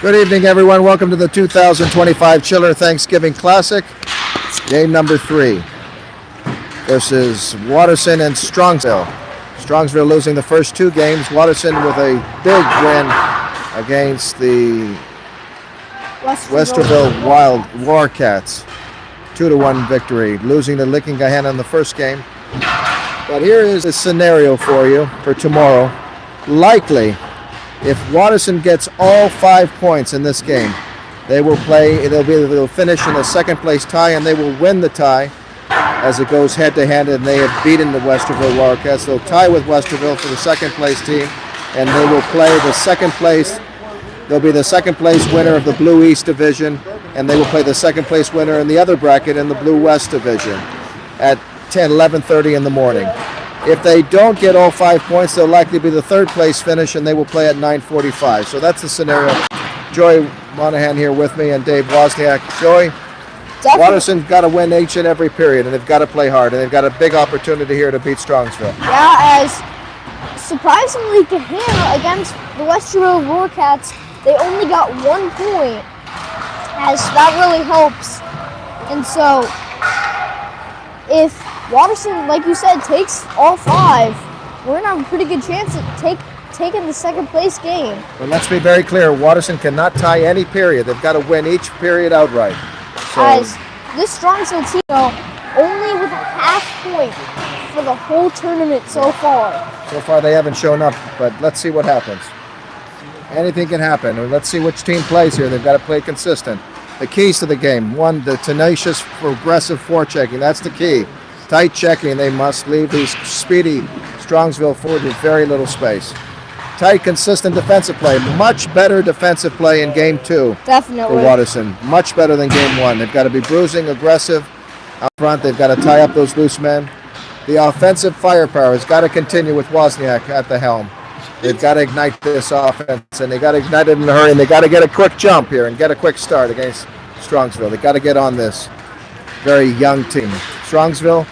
Good evening, everyone. Welcome to the 2025 Chiller Thanksgiving Classic. Game number 3 versus Watterson and Strongsville. Strongsville losing the first 2 games. Watterson with a big win against the Westerville Wild Warcats. 2-1 victory, losing to Lickingahanna in the first game. But here is a scenario for you for tomorrow. Likely, if Watterson gets all 5 points in this game, they will play. They'll finish in a second place tie, and they will win the tie as it goes head to head. And they have beaten the Westerville Wildcats. They'll tie with Westerville for the second place team, and they will play the second place. They'll be the second place winner of the Blue East Division, and they will play the second place winner in the other bracket in the Blue West Division at 11:30 in the morning. If they don't get all 5 points, they'll likely be the third place finish, and they will play at 9:45. So that's the scenario. Joy Monahan here with me, and Dave Wozniak. Joy, Watterson's got to win each and every period, and they've got to play hard, and they've got a big opportunity here to beat Strongsville. Yeah, as surprisingly to him, against the Westerville Warcats, they only got 1 point, as that really helps. And so, if Watterson, like you said, takes all 5, we're going to have a pretty good chance at taking the second place game. But let's be very clear, Watterson cannot tie any period. They've got to win each period outright. So, as this Strongsville team, only with a half point for the whole tournament so far. So far they haven't shown up, but let's see what happens. Anything can happen. And let's see which team plays here. They've got to play consistent. The keys to the game: 1, the tenacious, progressive forechecking. That's the key. Tight checking. They must leave these speedy Strongsville forward with very little space. Tight, consistent defensive play. Much better defensive play in Game 2 Definitely. for Watterson. Much better than Game 1. They've got to be bruising, aggressive out front. They've got to tie up those loose men. The offensive firepower has got to continue with Wozniak at the helm. They've got to ignite this offense, and they've got to ignite it in a hurry, and they've got to get a quick jump here and get a quick start against Strongsville. They've got to get on this very young team. Strongsville,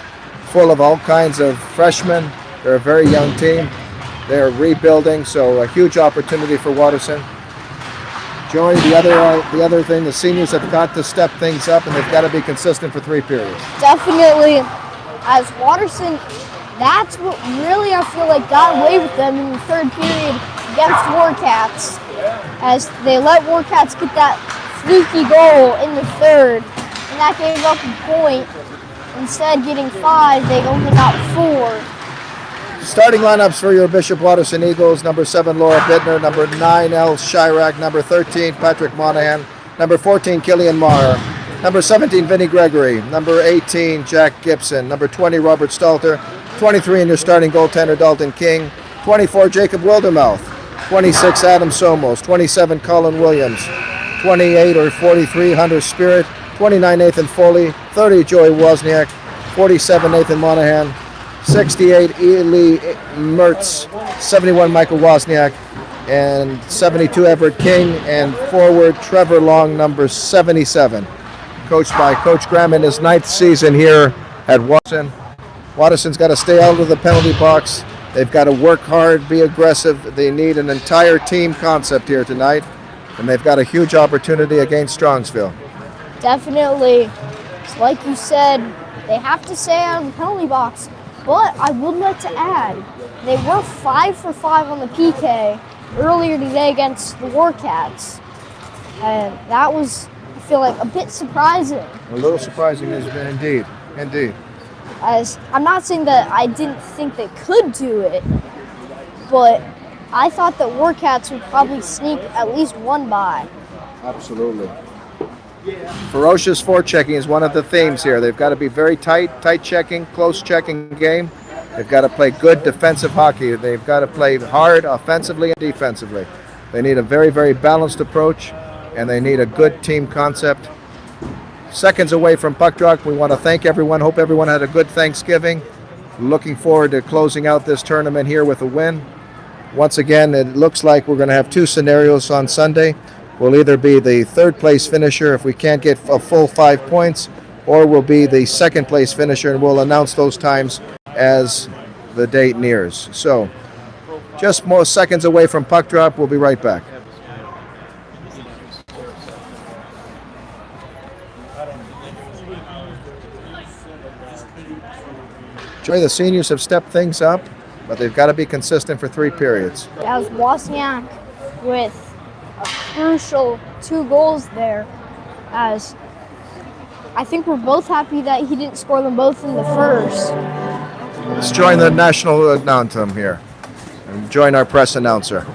full of all kinds of freshmen. They're a very young team. They're rebuilding, so a huge opportunity for Watterson. Joy, the other thing, the seniors have got to step things up, and they've got to be consistent for 3 periods. Definitely. As Watterson, that's what really I feel like got away with them in the third period against Warcats, as they let Warcats get that fluky goal in the third, and that gave up a point. Instead of getting 5, they only got 4. Starting lineups for your Bishop Watterson Eagles: number 7, Laura Bittner; number 9, El Chirac; number 13, Patrick Monahan; number 14, Killian Maher; number 17, Vinnie Gregory; number 18, Jack Gibson; number 20, Robert Stalter; 23 in your starting goaltender, Dalton King; 24, Jacob Wildermouth; 26, Adam Somos; 27, Colin Williams; 28 or 43, Hunter Spirit; 29, Nathan Foley; 30, Joey Wozniak; 47, Nathan Monahan; 68, Ely Mertz; 71, Michael Wozniak; and 72, Everett King; and forward, Trevor Long, number 77. Coached by Coach Graham in his 9th season here at Watterson. Watterson's got to stay out of the penalty box. They've got to work hard, be aggressive. They need an entire team concept here tonight, and they've got a huge opportunity against Strongsville. Definitely. Like you said, they have to stay out of the penalty box. But I would like to add, they were 5 for 5 on the PK earlier today against the Warcats. And that was, I feel like, a bit surprising. A little surprising, indeed. As I'm not saying that I didn't think they could do it, but I thought that Warcats would probably sneak at least 1 by. Absolutely. Ferocious forechecking is one of the themes here. They've got to be very tight checking, close checking game. They've got to play good defensive hockey. They've got to play hard offensively and defensively. They need a very, very balanced approach, and they need a good team concept. Seconds away from puck drop, we want to thank everyone. Hope everyone had a good Thanksgiving. Looking forward to closing out this tournament here with a win. Once again, it looks like we're going to have 2 scenarios on Sunday. We'll either be the third place finisher if we can't get a full 5 points, or we'll be the second place finisher, and we'll announce those times as the date nears. So, just more seconds away from puck drop. We'll be right back. Joy, the seniors have stepped things up, but they've got to be consistent for 3 periods. That was Wozniak with a crucial 2 goals there, as I think we're both happy that he didn't score them both in the first. Let's join the national anthem here and join our press announcer.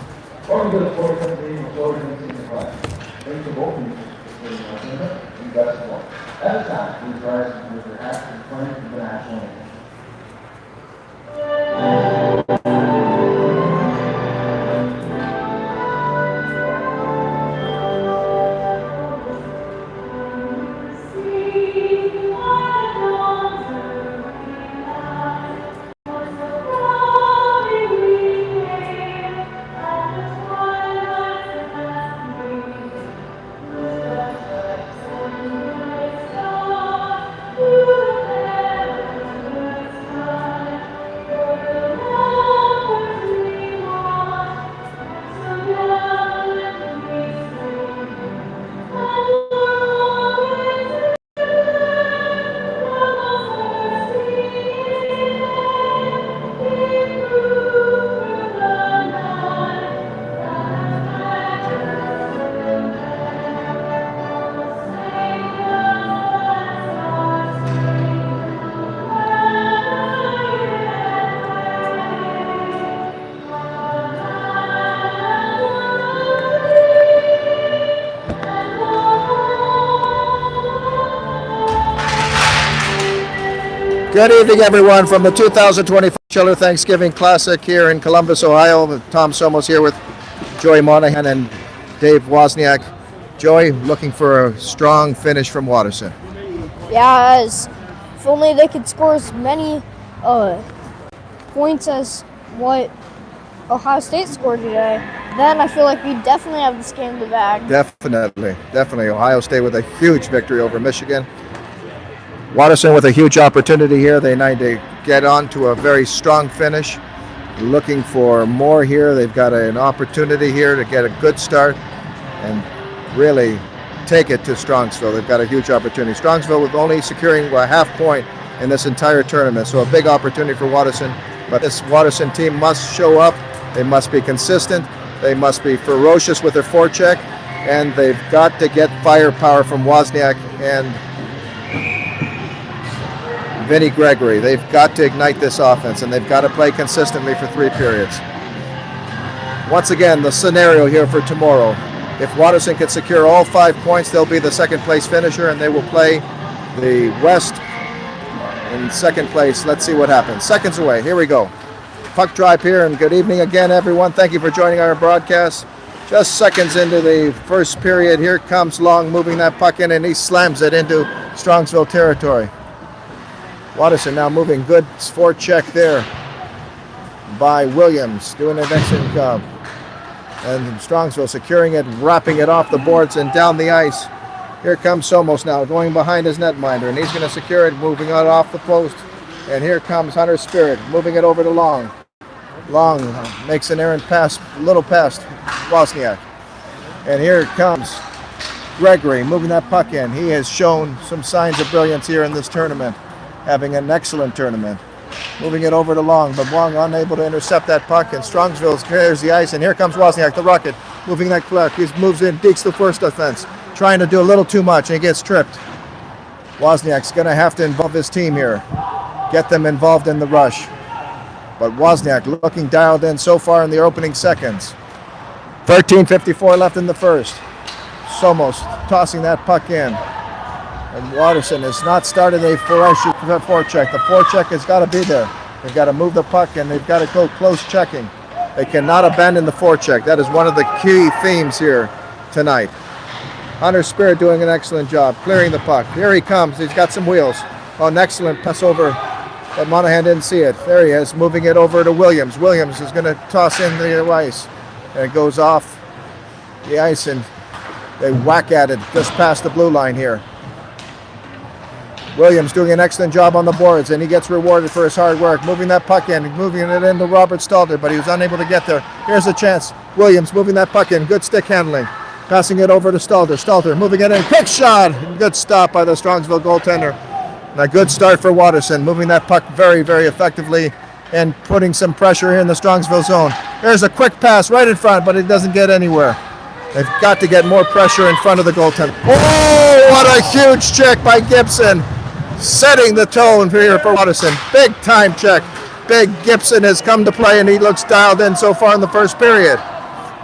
Good evening, everyone, from the 2025 Chiller Thanksgiving Classic here in Columbus, Ohio. Tom Somos here with Joy Monahan and Dave Wozniak. Joy, looking for a strong finish from Watterson. Yeah, as if only they could score as many points as what Ohio State scored today, then I feel like we definitely have this game in the bag. Definitely. Ohio State with a huge victory over Michigan. Watterson with a huge opportunity here. They need to get on to a very strong finish. Looking for more here. They've got an opportunity here to get a good start and really take it to Strongsville. They've got a huge opportunity. Strongsville with only securing a half point in this entire tournament. So a big opportunity for Watterson. But this Watterson team must show up. They must be consistent. They must be ferocious with their forecheck. And they've got to get firepower from Wozniak and Vinny Gregory. They've got to ignite this offense, and they've got to play consistently for 3 periods. Once again, the scenario here for tomorrow. If Watterson can secure all 5 points, they'll be the second place finisher, and they will play the West in second place. Let's see what happens. Seconds away. Here we go. Puck drop here, and good evening again, everyone. Thank you for joining our broadcast. Just seconds into the first period, here comes Long moving that puck in, and he slams it into Strongsville territory. Watterson now moving, good forecheck there by Williams, doing an excellent job. And Strongsville securing it, wrapping it off the boards and down the ice. Here comes Somos now, going behind his netminder, and he's going to secure it, moving it off the post. And here comes Hunter Spirit, moving it over to Long. Long makes an errant pass, little past Wozniak. And here comes Gregory, moving that puck in. He has shown some signs of brilliance here in this tournament, having an excellent tournament. Moving it over to Long, but Long unable to intercept that puck, and Strongsville clears the ice, and here comes Wozniak, the Rocket, moving that puck. He moves in, dekes the first offense, trying to do a little too much, and he gets tripped. Wozniak's going to have to involve his team here, get them involved in the rush. But Wozniak looking dialed in so far in the opening seconds. 13:54 left in the first. Somos tossing that puck in. And Watterson has not started a ferocious forecheck. The forecheck has got to be there. They've got to move the puck, and they've got to go close checking. They cannot abandon the forecheck. That is one of the key themes here tonight. Hunter Spirit doing an excellent job clearing the puck. Here he comes. He's got some wheels. Oh, an excellent pass over, but Monahan didn't see it. There he is, moving it over to Williams. Williams is going to toss in the ice, and it goes off the ice, and they whack at it just past the blue line here. Williams doing an excellent job on the boards, and he gets rewarded for his hard work, moving that puck in, moving it into Robert Stalter, but he was unable to get there. Here's a chance. Williams moving that puck in, good stick handling, passing it over to Stalter. Stalter moving it in, quick shot, good stop by the Strongsville goaltender. And a good start for Watterson, moving that puck very, very effectively and putting some pressure here in the Strongsville zone. There's a quick pass right in front, but it doesn't get anywhere. They've got to get more pressure in front of the goaltender. Oh, what a huge check by Gibson, setting the tone here for Watterson. Big time check. Big Gibson has come to play, and he looks dialed in so far in the first period.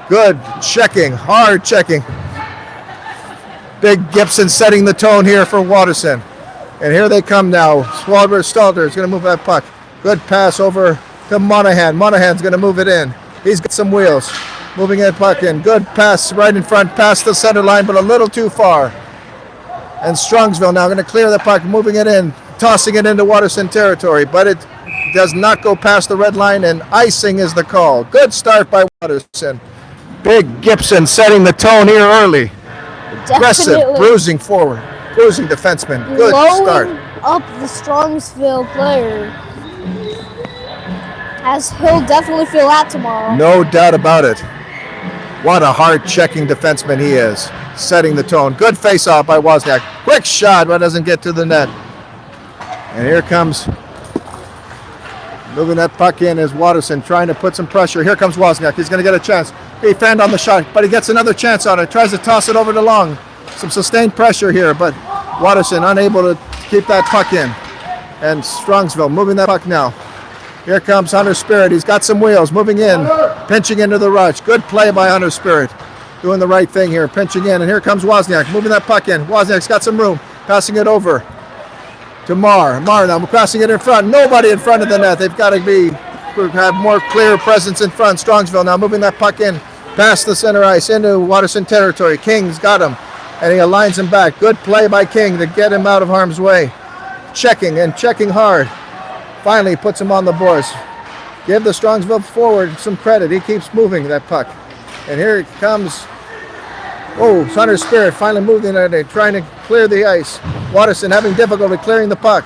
Good checking, hard checking. Big Gibson setting the tone here for Watterson. And here they come now. Stalter is going to move that puck. Good pass over to Monahan. Monahan's going to move it in. He's got some wheels. Moving that puck in. Good pass right in front, past the center line, but a little too far. And Strongsville now going to clear the puck, moving it in, tossing it into Watterson territory, but it does not go past the red line, and icing is the call. Good start by Watterson. Big Gibson setting the tone here early. Aggressive, bruising forward, bruising defenseman. Good start. Up the Strongsville player, as he'll definitely feel that tomorrow. No doubt about it. What a hard checking defenseman he is. Setting the tone. Good face-off by Wozniak. Quick shot, but doesn't get to the net. And here comes, moving that puck in, is Watterson trying to put some pressure. Here comes Wozniak. He's going to get a chance. He fanned on the shot, but he gets another chance on it. Tries to toss it over to Long. Some sustained pressure here, but Watterson unable to keep that puck in. And Strongsville moving that puck now. Here comes Hunter Spirit. He's got some wheels, moving in, pinching into the rush. Good play by Hunter Spirit. Doing the right thing here, pinching in. And here comes Wozniak, moving that puck in. Wozniak's got some room, passing it over to Marr. Marr now crossing it in front. Nobody in front of the net. They've got to have more clear presence in front. Strongsville now moving that puck in, past the center ice, into Watterson territory. King's got him, and he aligns him back. Good play by King to get him out of harm's way. Checking and checking hard. Finally puts him on the boards. Give the Strongsville forward some credit. He keeps moving that puck. And here it comes. Oh, Hunter Spirit finally moving it, trying to clear the ice. Watterson having difficulty clearing the puck.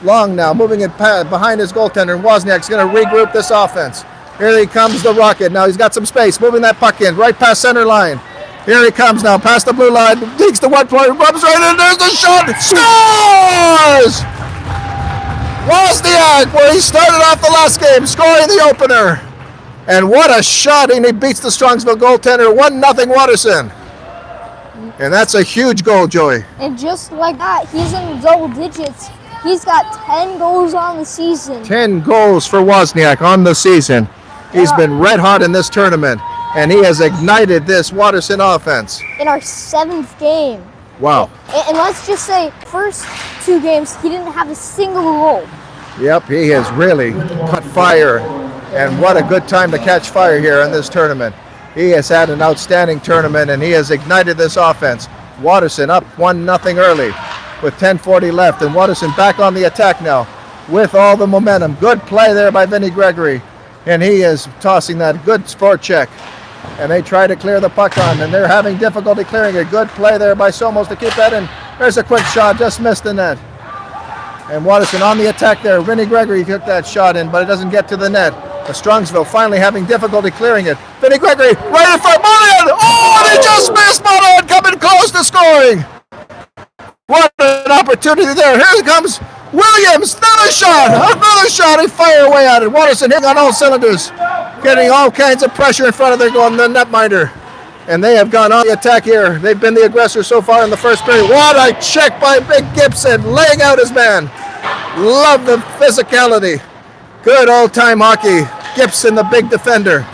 Long now, moving it behind his goaltender. And Wozniak's going to regroup this offense. Here he comes, the Rocket. Now he's got some space, moving that puck in, right past center line. Here he comes now, past the blue line. Digs the one player, rubs right in. There's the shot. Scores! Wozniak, where he started off the last game, scoring the opener. And what a shot, and he beats the Strongsville goaltender, 1-0 Watterson. And that's a huge goal, Joey. And just like that, he's in double digits. He's got 10 goals on the season. 10 goals for Wozniak on the season. He's been red hot in this tournament, and he has ignited this Watterson offense. In our 7th game. Wow. And let's just say, first 2 games, he didn't have a single goal. Yep, he has really caught fire, and what a good time to catch fire here in this tournament. He has had an outstanding tournament, and he has ignited this offense. Watterson up 1-0 early with 10:40 left, and Watterson back on the attack now with all the momentum. Good play there by Vinny Gregory, and he is tossing that good sport check. And they try to clear the puck on, and they're having difficulty clearing it. Good play there by Somos to keep that in. There's a quick shot, just missed the net. And Watterson on the attack there. Vinny Gregory took that shot in, but it doesn't get to the net. The Strongsville finally having difficulty clearing it. Vinny Gregory right in front. Monahan! Oh, and he just missed. Monahan coming close to scoring. What an opportunity there. Here he comes Williams. Another shot. He fire away at it. Watterson hitting on all cylinders, getting all kinds of pressure in front of their goal, the netminder. And they have gone on the attack here. They've been the aggressor so far in the first period. What a check by Big Gibson, laying out his man. Love the physicality. Good old-time hockey. Gibson, the big defender,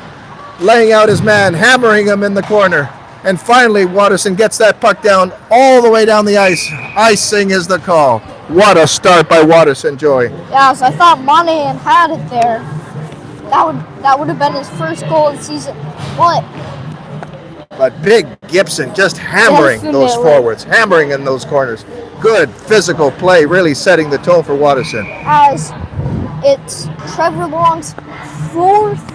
laying out his man, hammering him in the corner. And finally, Watterson gets that puck down all the way down the ice. Icing is the call. What a start by Watterson, Joey. Yeah, so I thought Monahan had it there. That would have been his first goal of the season. But Big Gibson just hammering those forwards, hammering in those corners. Good physical play, really setting the tone for Watterson. As it's Trevor Long's 4th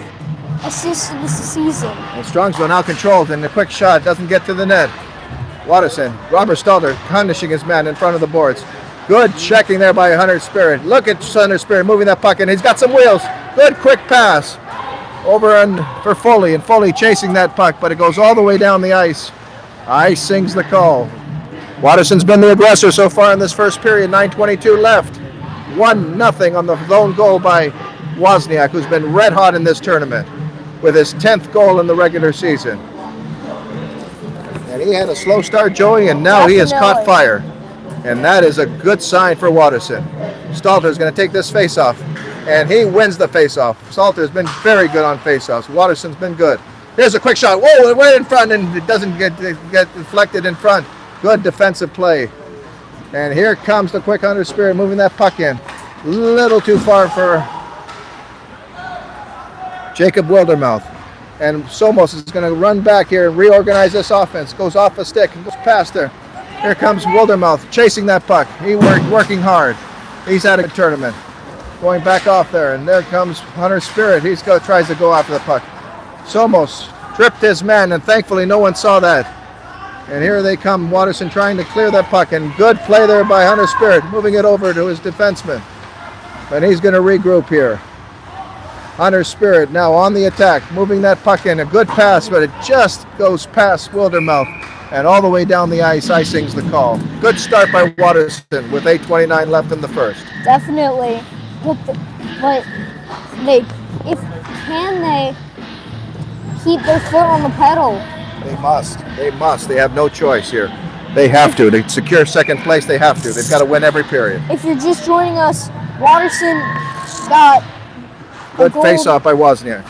assist in the season. And Strongsville now controlled, and the quick shot doesn't get to the net. Watterson, Robert Stalter punishing his man in front of the boards. Good checking there by Hunter Spirit. Look at Hunter Spirit moving that puck, and he's got some wheels. Good quick pass over and for Foley, and Foley chasing that puck, but it goes all the way down the ice. Ice sings the call. Watterson's been the aggressor so far in this first period. 9:22 left. 1-0 on the lone goal by Wozniak, who's been red hot in this tournament with his 10th goal in the regular season. And he had a slow start, Joey, and now he has caught fire. And that is a good sign for Watterson. Stalter's going to take this face-off, and he wins the face-off. Stalter's been very good on face-offs. Watterson's been good. Here's a quick shot. Whoa, right in front, and it doesn't get deflected in front. Good defensive play. And here comes the quick Hunter Spirit moving that puck in. Little too far for Jacob Wildermouth. And Somos is going to run back here and reorganize this offense. Goes off a stick and goes past there. Here comes Wildermouth chasing that puck. He working hard. He's had a tournament. Going back off there. And there comes Hunter Spirit. Tries to go after the puck. Somos tripped his man, and thankfully no one saw that. And here they come, Watterson trying to clear that puck, and good play there by Hunter Spirit, moving it over to his defenseman. And he's going to regroup here. Hunter Spirit now on the attack, moving that puck in. A good pass, but it just goes past Wildermouth and all the way down the ice. Icing's the call. Good start by Watterson with 8:29 left in the first. Definitely. But can they keep their foot on the pedal? They must. They must. They have no choice here. They have to. To secure second place, they have to. They've got to win every period. If you're just joining us, Watterson got good face-off by Wozniak.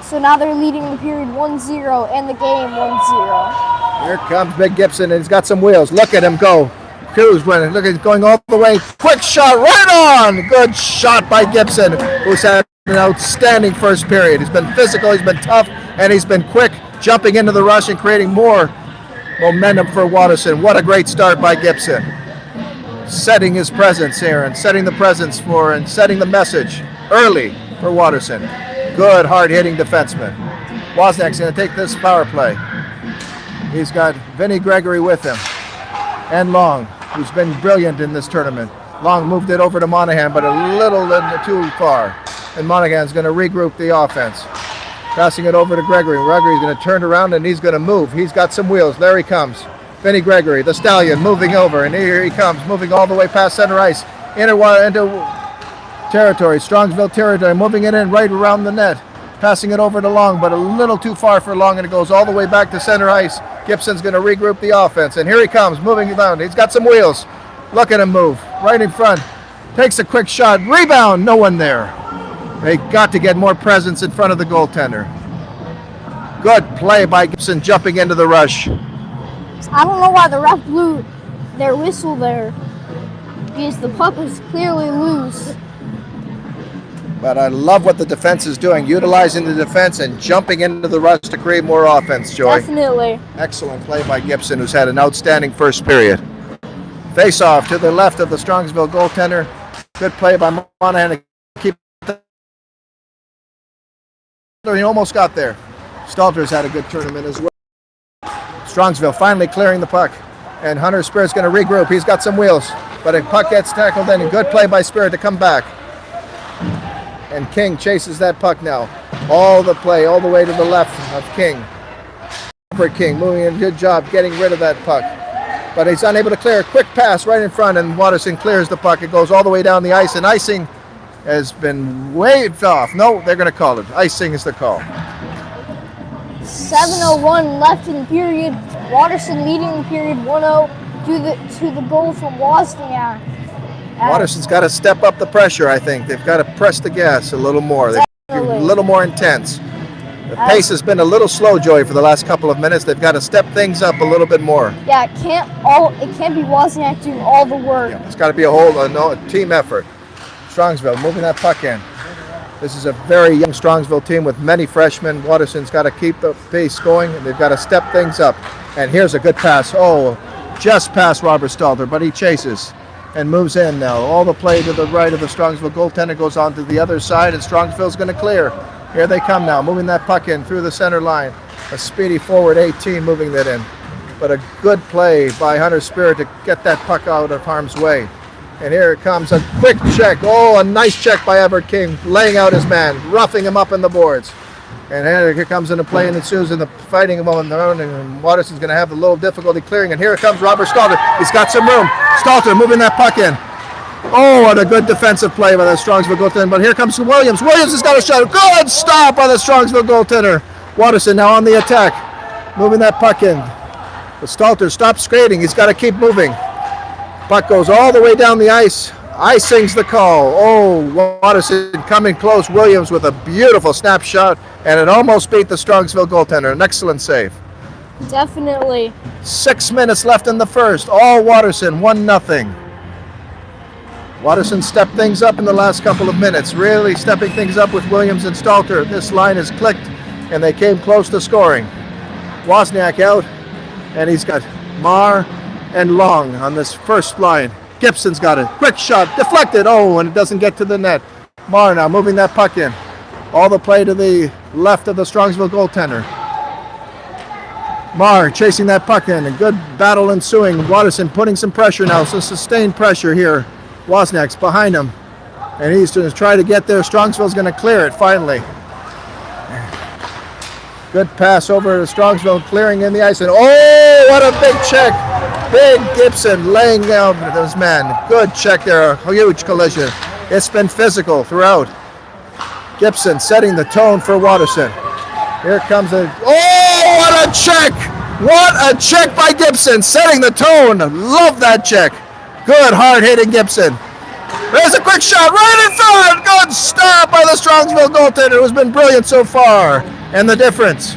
So now they're leading the period 1-0 and the game 1-0. Here comes Big Gibson, and he's got some wheels. Look at him go. Cruz running. Look at him going all the way. Quick shot right on. Good shot by Gibson, who's had an outstanding first period. He's been physical, he's been tough, and he's been quick, jumping into the rush and creating more momentum for Watterson. What a great start by Gibson. Setting his presence here and setting the presence for and setting the message early for Watterson. Good hard-hitting defenseman. Wozniak's going to take this power play. He's got Vinny Gregory with him and Long, who's been brilliant in this tournament. Long moved it over to Monahan, but a little too far. And Monahan's going to regroup the offense. Passing it over to Gregory. Gregory's going to turn around and he's going to move. He's got some wheels. There he comes. Vinny Gregory, the Stallion, moving over. And here he comes, moving all the way past center ice. Into territory, Strongsville territory, moving it in right around the net. Passing it over to Long, but a little too far for Long, and it goes all the way back to center ice. Gibson's going to regroup the offense. And here he comes, moving down. He's got some wheels. Look at him move. Right in front. Takes a quick shot. Rebound. No one there. They got to get more presence in front of the goaltender. Good play by Gibson jumping into the rush. I don't know why the ref blew their whistle there, because the puck was clearly loose. But I love what the defense is doing, utilizing the defense and jumping into the rush to create more offense, Joy. Definitely. Excellent play by Gibson, who's had an outstanding first period. Face off to the left of the Strongsville goaltender. Good play by Monahan to keep the... He almost got there. Stalter's had a good tournament as well. Strongsville finally clearing the puck. And Hunter Spirit's going to regroup. He's got some wheels. But a puck gets tackled in. A good play by Spirit to come back. And King chases that puck now. All the play, all the way to the left of King. King moving in, good job getting rid of that puck. But he's unable to clear. Quick pass right in front, and Watterson clears the puck. It goes all the way down the ice, and icing has been waved off. No, they're going to call it. Icing is the call. 7:01 left in the period. Watterson leading the period 1-0 to the goal from Wozniak. Watterson's got to step up the pressure, I think. They've got to press the gas a little more. They've got to be a little more intense. The pace has been a little slow, Joey, for the last couple of minutes. They've got to step things up a little bit more. Yeah, it can't be Wozniak doing all the work. Yeah, it's got to be a team effort. Strongsville moving that puck in. This is a very young Strongsville team with many freshmen. Watterson's got to keep the pace going, and they've got to step things up. And here's a good pass. Oh, just past Robert Stalter, but he chases and moves in now. All the play to the right of the Strongsville goaltender goes on to the other side, and Strongsville's going to clear. Here they come now, moving that puck in through the center line. A speedy forward 18 moving that in. But a good play by Hunter Spirit to get that puck out of harm's way. And here it comes, a quick check. Oh, a nice check by Everett King, laying out his man, roughing him up in the boards. And here comes into play and ensues in the fighting moment. And Watterson's going to have a little difficulty clearing. And here comes Robert Stalter. He's got some room. Stalter moving that puck in. Oh, what a good defensive play by the Strongsville goaltender. But here comes Williams. Williams has got a shot. Good stop by the Strongsville goaltender. Watterson now on the attack. Moving that puck in. But Stalter stops skating. He's got to keep moving. Puck goes all the way down the ice. Icing's the call. Oh, Watterson coming close. Williams with a beautiful snapshot, and it almost beat the Strongsville goaltender. An excellent save. Definitely. 6 minutes left in the first. All Watterson, 1-0. Watterson stepped things up in the last couple of minutes, really stepping things up with Williams and Stalter. This line is clicked, and they came close to scoring. Wozniak out, and he's got Marr and Long on this first line. Gibson's got it. Quick shot, deflected. Oh, and it doesn't get to the net. Marr now moving that puck in. All the play to the left of the Strongsville goaltender. Marr chasing that puck in. A good battle ensuing. Watterson putting some pressure now. Some sustained pressure here. Wozniak's behind him. And he's going to try to get there. Strongsville's going to clear it finally. Good pass over to Strongsville, clearing in the ice. And oh, what a big check. Big Gibson laying down his man. Good check there. A huge collision. It's been physical throughout. Gibson setting the tone for Watterson. Here comes a... Oh, what a check! What a check by Gibson, setting the tone. Love that check. Good, hard-hitting Gibson. There's a quick shot right in front. Good stop by the Strongsville goaltender, who's been brilliant so far. And the difference.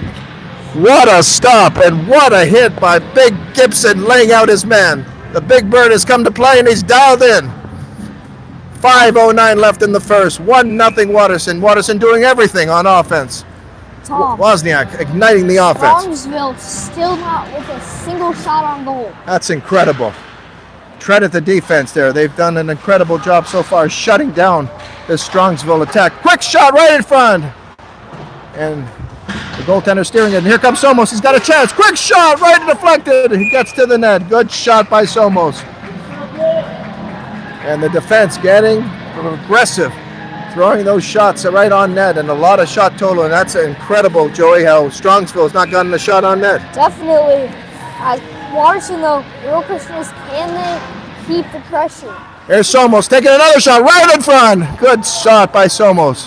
What a stop and what a hit by Big Gibson laying out his man. The Big Bird has come to play and he's dialed in. 5:09 left in the first. 1-0 Watterson. Watterson doing everything on offense. Tom. Wozniak igniting the offense. Strongsville still not with a single shot on goal. That's incredible. Credit the defense there. They've done an incredible job so far shutting down this Strongsville attack. Quick shot right in front. And the goaltender steering it. And here comes Somos. He's got a chance. Quick shot right deflected. He gets to the net. Good shot by Somos. And the defense getting aggressive, throwing those shots right on net, and a lot of shot total. And that's incredible, Joey, how Strongsville's not gotten a shot on net. Definitely. Watterson, though, the real question is, can they keep the pressure? Here's Somos taking another shot right in front. Good shot by Somos.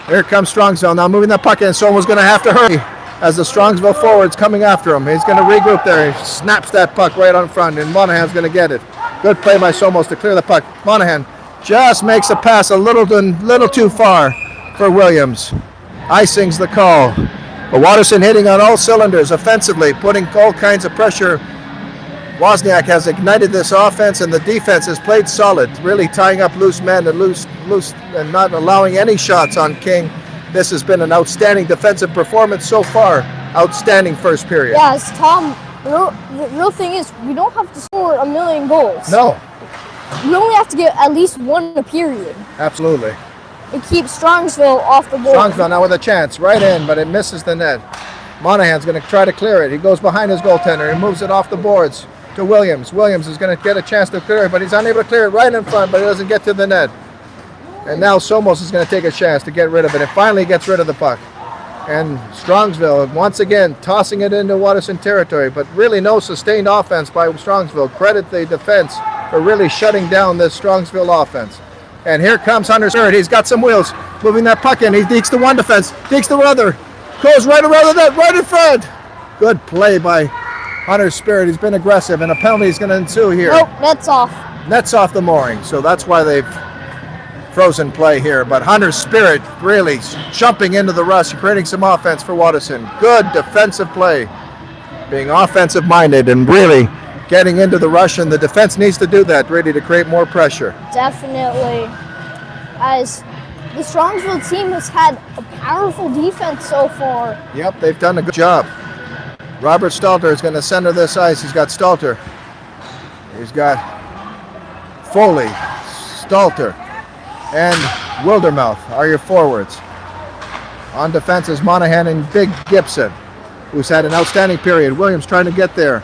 Here comes Strongsville now moving that puck in. Somos going to have to hurry as the Strongsville forward's coming after him. He's going to regroup there. He snaps that puck right on front, and Monahan's going to get it. Good play by Somos to clear the puck. Monahan just makes a pass a little too far for Williams. Icing's the call. But Watterson hitting on all cylinders offensively, putting all kinds of pressure. Wozniak has ignited this offense, and the defense has played solid, really tying up loose men and loose and not allowing any shots on King. This has been an outstanding defensive performance so far. Outstanding first period. Yes, Tom, the real thing is we don't have to score a million goals. No. We only have to get at least one a period. Absolutely. It keeps Strongsville off the board. Strongsville now with a chance, right in, but it misses the net. Monahan's going to try to clear it. He goes behind his goaltender and moves it off the boards to Williams. Williams is going to get a chance to clear it, but he's unable to clear it right in front, but it doesn't get to the net. And now Somos is going to take a chance to get rid of it. It finally gets rid of the puck. And Strongsville, once again, tossing it into Watterson territory, but really no sustained offense by Strongsville. Credit the defense for really shutting down this Strongsville offense. And here comes Hunter Spirit. He's got some wheels, moving that puck in. He dekes the one defense, dekes the other, goes right around the net, right in front. Good play by Hunter Spirit. He's been aggressive, and a penalty is going to ensue here. Nope, net's off. Net's off the mooring, so that's why they've frozen play here. But Hunter Spirit really jumping into the rush, creating some offense for Watterson. Good defensive play, being offensive minded and really getting into the rush, and the defense needs to do that really to create more pressure. Definitely. As the Strongsville team has had a powerful defense so far. Yep, they've done a good job. Robert Stalter is going to center this ice. He's got Stalter. He's got Foley, Stalter, and Wildermouth are your forwards. On defense is Monahan and Big Gibson, who's had an outstanding period. Williams trying to get there.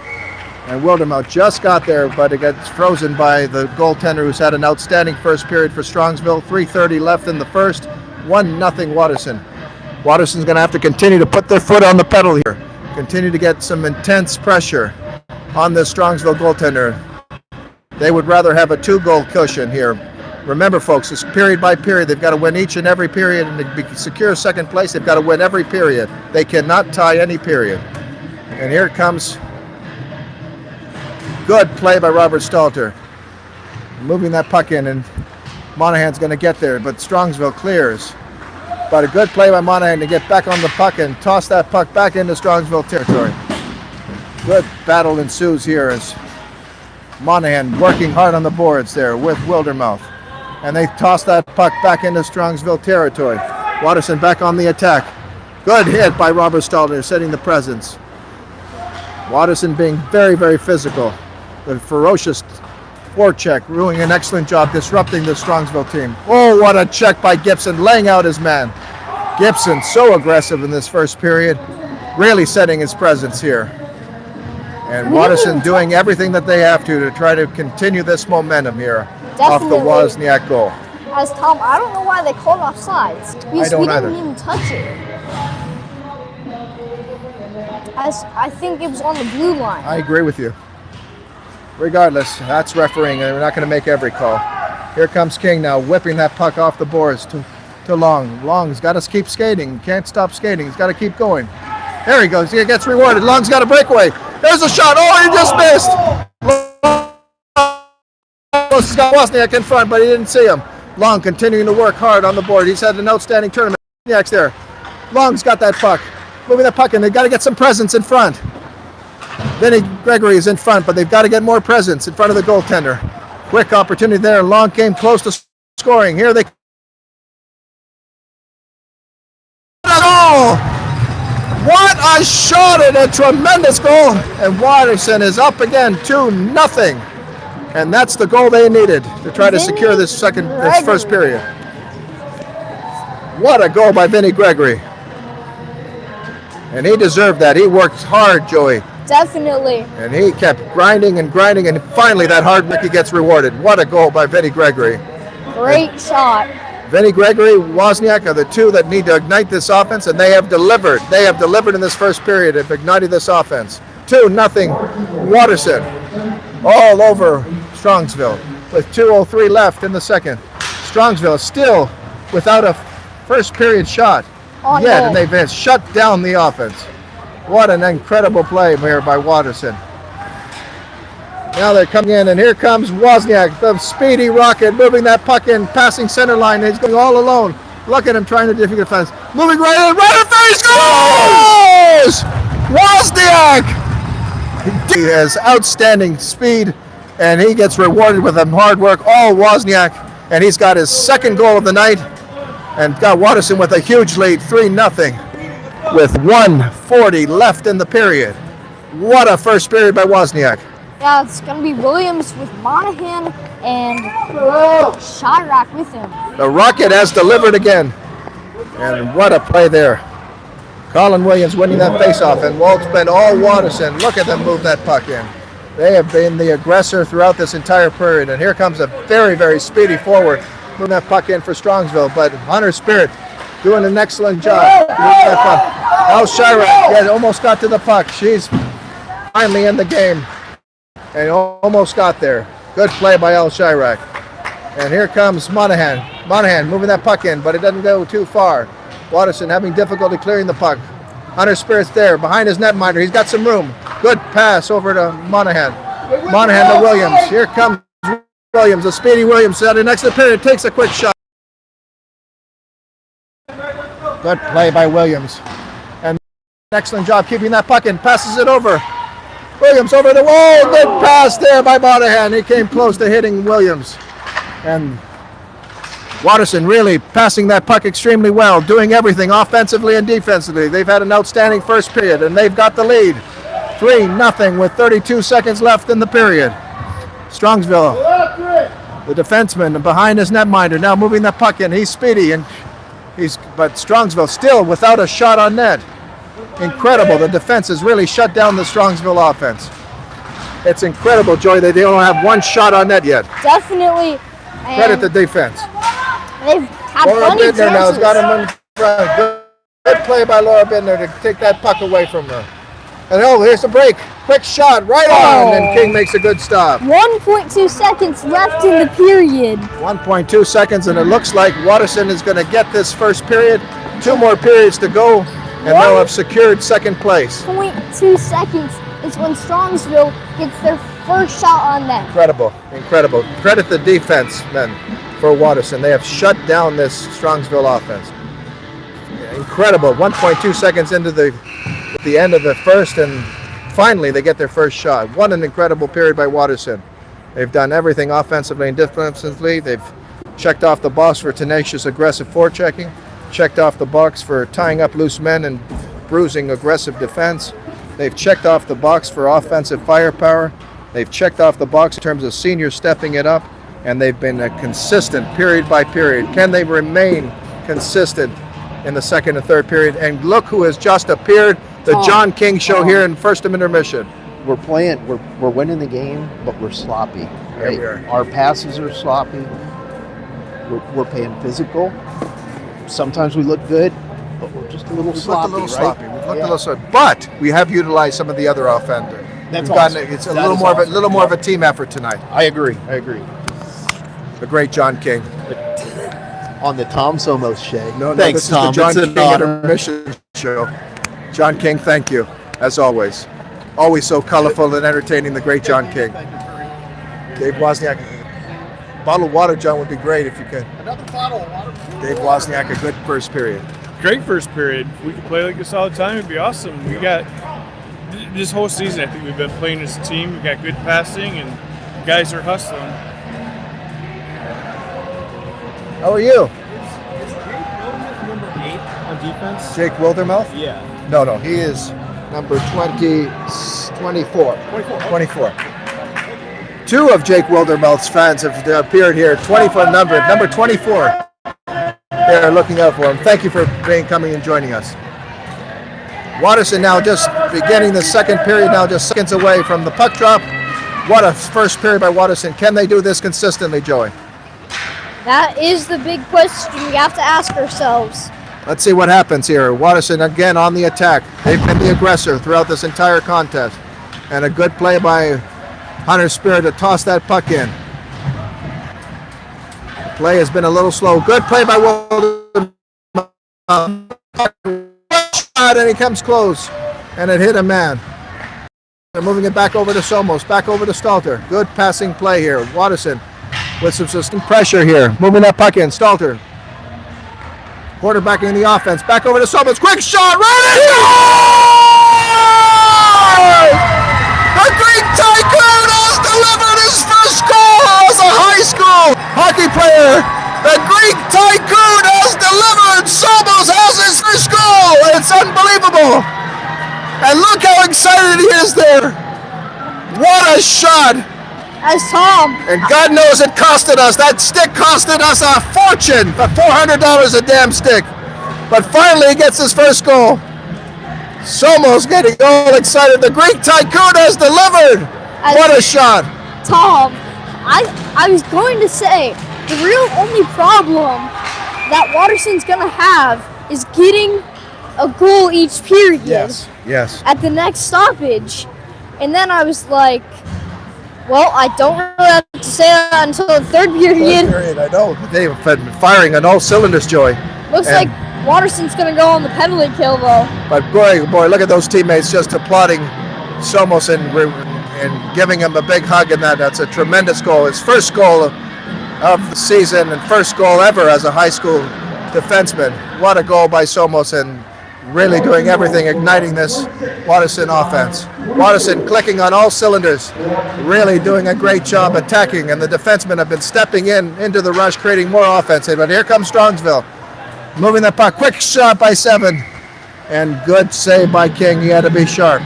And Wildermouth just got there, but it gets frozen by the goaltender, who's had an outstanding first period for Strongsville. 3:30 left in the first. 1-0 Watterson. Watterson's going to have to continue to put their foot on the pedal here. Continue to get some intense pressure on this Strongsville goaltender. They would rather have a 2-goal cushion here. Remember, folks, it's period by period. They've got to win each and every period, and to secure second place, they've got to win every period. They cannot tie any period. And here comes good play by Robert Stalter. Moving that puck in, and Monahan's going to get there, but Strongsville clears. But a good play by Monahan to get back on the puck and toss that puck back into Strongsville territory. Good battle ensues here as Monahan working hard on the boards there with Wildermouth. And they toss that puck back into Strongsville territory. Watterson back on the attack. Good hit by Robert Stalter, setting the presence. Watterson being very, very physical. The ferocious forecheck, doing an excellent job disrupting the Strongsville team. Oh, what a check by Gibson, laying out his man. Gibson so aggressive in this first period, really setting his presence here. And Watterson doing everything that they have to try to continue this momentum here. Definitely. Off the Wozniak goal. As Tom, I don't know why they called offsides. I don't either. We didn't even touch it. As I think it was on the blue line. I agree with you. Regardless, that's refereeing, and we're not going to make every call. Here comes King now, whipping that puck off the boards to Long. Long's got to keep skating. Can't stop skating. He's got to keep going. There he goes. He gets rewarded. Long's got a breakaway. There's a shot. Oh, he just missed. He's got Wozniak in front, but he didn't see him. Long continuing to work hard on the board. He's had an outstanding tournament. Wozniak's there. Long's got that puck. Moving that puck in. They've got to get some presence in front. Vinny Gregory is in front, but they've got to get more presence in front of the goaltender. Quick opportunity there. Long came close to scoring. Here they go. What a shot and a tremendous goal. And Watterson is up again 2-0. And that's the goal they needed to try to secure this first period. What a goal by Vinny Gregory. And he deserved that. He worked hard, Joey. Definitely. And he kept grinding, and finally that hard work he gets rewarded. What a goal by Vinny Gregory. Great shot. Vinny Gregory, Wozniak are the two that need to ignite this offense, and they have delivered. They have delivered in this first period of igniting this offense. 2-0 Watterson all over Strongsville with 2:03 left in the second. Strongsville still without a first period shot yet, and they've shut down the offense. What an incredible play here by Watterson. Now they're coming in, and here comes Wozniak, the speedy rocket, moving that puck in, passing center line. He's going all alone. Look at him trying to defeat the defense. Moving right in face, goals! Wozniak! He has outstanding speed, and he gets rewarded with hard work. All Wozniak, and he's got his second goal of the night, and got Watterson with a huge lead, 3-0, with 1:40 left in the period. What a first period by Wozniak. Yeah, it's going to be Williams with Monahan and Chirac with him. The Rocket has delivered again, and what a play there. Colin Williams winning that faceoff, and Walt's been all Watterson. Look at them move that puck in. They have been the aggressor throughout this entire period, and here comes a very, very speedy forward moving that puck in for Strongsville, but Hunter Spirit doing an excellent job. Al Chirac almost got to the puck. She's finally in the game and almost got there. Good play by Al Chirac. And here comes Monahan. Monahan moving that puck in, but it doesn't go too far. Watterson having difficulty clearing the puck. Hunter Spirit's there behind his netminder. He's got some room. Good pass over to Monahan. Monahan to Williams. Here comes Williams, a speedy Williams out in next to the period, takes a quick shot. Good play by Williams. And excellent job keeping that puck in. Passes it over. Williams over the wall. Good pass there by Monahan. He came close to hitting Williams. And Watterson really passing that puck extremely well, doing everything offensively and defensively. They've had an outstanding first period, and they've got the lead. 3-0 with 32 seconds left in the period. Strongsville, the defenseman behind his netminder, now moving that puck in. He's speedy, but Strongsville still without a shot on net. Incredible. The defense has really shut down the Strongsville offense. It's incredible, Joy, that they don't have one shot on net yet. Definitely. Credit the defense. They've had plenty of chances. Now has got him in front. Good play by Laura Bittner to take that puck away from her. And here's the break. Quick shot right on, and King makes a good stop. 1.2 seconds left in the period. 1.2 seconds, and it looks like Watterson is going to get this first period. 2 more periods to go, and they'll have secured second place. 0.2 seconds is when Strongsville gets their first shot on net. Incredible, incredible. Credit the defense, men, for Watterson. They have shut down this Strongsville offense. Incredible. 1.2 seconds into the end of the first, and finally they get their first shot. What an incredible period by Watterson. They've done everything offensively and defensively. They've checked off the box for tenacious, aggressive forechecking, checked off the box for tying up loose men and bruising aggressive defense. They've checked off the box for offensive firepower. They've checked off the box in terms of seniors stepping it up, and they've been consistent period by period. Can they remain consistent in the second and third period? And look who has just appeared, the John King show here in first intermission. We're winning the game, but we're sloppy. Right? Yeah, we are. Our passes are sloppy. We're playing physical. Sometimes we look good, but we're just a little sloppy. We've looked a little sloppy, but we have utilized some of the other offenders. That's awesome. It's a little more of a team effort tonight. I agree. The great John King. On the Tom Somos show. No, thanks, this Tom. is the John It's an King honor. intermission show. John King, thank you, as always. Always so colorful and entertaining, the great John King. Dave Wozniak. Bottle of water, John, would be great if you could. Another bottle of water. Dave Wozniak, a good first period. Great first period. If we could play like this all the time, it'd be awesome. We got this whole season, I think we've been playing as a team. We've got good passing, and guys are hustling. How are you? Is Jake number 8 on defense? Jake Wildermouth? Yeah. No, he is number 24. 24. 2 of Jake Wildermouth's fans have appeared here. 24 number 24. They're looking out for him. Thank you for coming and joining us. Watterson now just beginning the second period, now just seconds away from the puck drop. What a first period by Watterson. Can they do this consistently, Joey? That is the big question we have to ask ourselves. Let's see what happens here. Watterson again on the attack. They've been the aggressor throughout this entire contest. And a good play by Hunter Spear to toss that puck in. The play has been a little slow. Good play by Wilder. And he comes close. And it hit a man. They're moving it back over to Somos. Back over to Stalter. Good passing play here. Watterson with some sustained pressure here. Moving that puck in. Stalter. Quarterbacking the offense. Back over to Somos. Quick shot. Right in. The Greek Tycoon has delivered his first goal as a high school hockey player. The Greek Tycoon has delivered. Somos has his first goal. It's unbelievable. And look how excited he is there. What a shot. As Tom, And God knows it costed us. That stick costed us a fortune. $400 a damn stick. But finally he gets his first goal. Somos getting all excited. The Greek Tycoon has delivered. What a shot. Tom, I was going to say, the real only problem that Watterson's going to have is getting a goal each period Yes. at the next stoppage. And then I was like, well, I don't really have to say that until the third period. I know. They've been firing on all cylinders, Joey. Looks And- like Watterson's going to go on the penalty kill, though. But boy, look at those teammates just applauding Somos and giving him a big hug, and that's a tremendous goal. His first goal of the season and first goal ever as a high school defenseman. What a goal by Somos, and really doing everything, igniting this Watterson offense. Watterson clicking on all cylinders, really doing a great job attacking, and the defensemen have been stepping into the rush, creating more offense. But here comes Strongsville, moving the puck. Quick shot by Seven, and good save by King. He had to be sharp.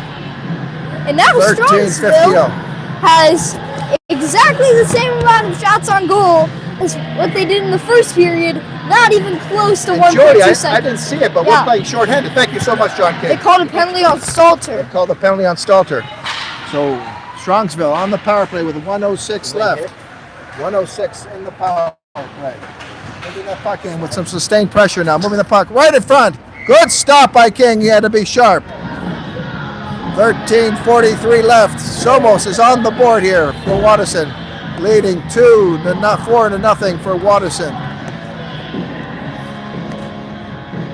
And now 13-50. Strongsville has exactly the same amount of shots on goal as what they did in the first period, not even close to 1.2 Jody, seconds. I didn't see it, but Yeah. we're playing shorthanded. Thank you so much, John They King. called a penalty on Stalter. Called the penalty on Stalter. So Strongsville on the power play with 1:06 left. 1:06 in the power play. Moving that puck in with some sustained pressure now. Moving the puck right in front. Good stop by King. He had to be sharp. 13:43 left. Somos is on the board here for Watterson, leading 4-0 for Watterson.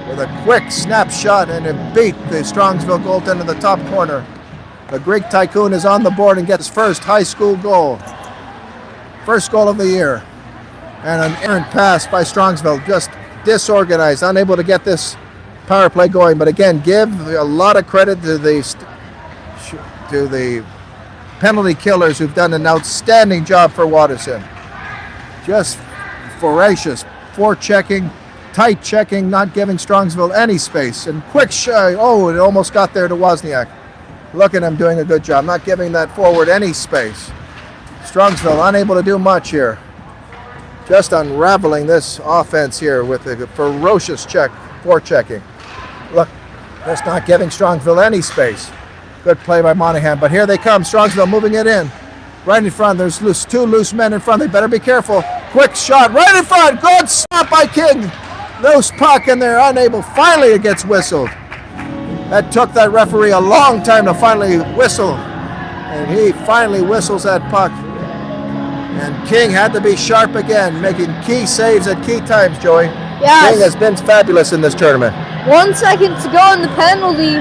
With a quick snapshot and it beat the Strongsville goaltender in the top corner. The Greek Tycoon is on the board and gets his first high school goal. First goal of the year. And an errant pass by Strongsville, just disorganized, unable to get this power play going. But again, give a lot of credit to the penalty killers who've done an outstanding job for Watterson. Just voracious, forechecking, tight checking, not giving Strongsville any space. And quick shot, it almost got there to Wozniak. Look at him doing a good job, not giving that forward any space. Strongsville unable to do much here. Just unraveling this offense here with a ferocious forechecking. Look, just not giving Strongsville any space. Good play by Monahan, but here they come. Strongsville moving it in. Right in front, there's two loose men in front. They better be careful. Quick shot, right in front. Good stop by King. Loose puck, and they're unable. Finally, it gets whistled. That took that referee a long time to finally whistle. And he finally whistles that puck. And King had to be sharp again, making key saves at key times, Joey. Yes. King has been fabulous in this tournament. 1 second to go in the penalty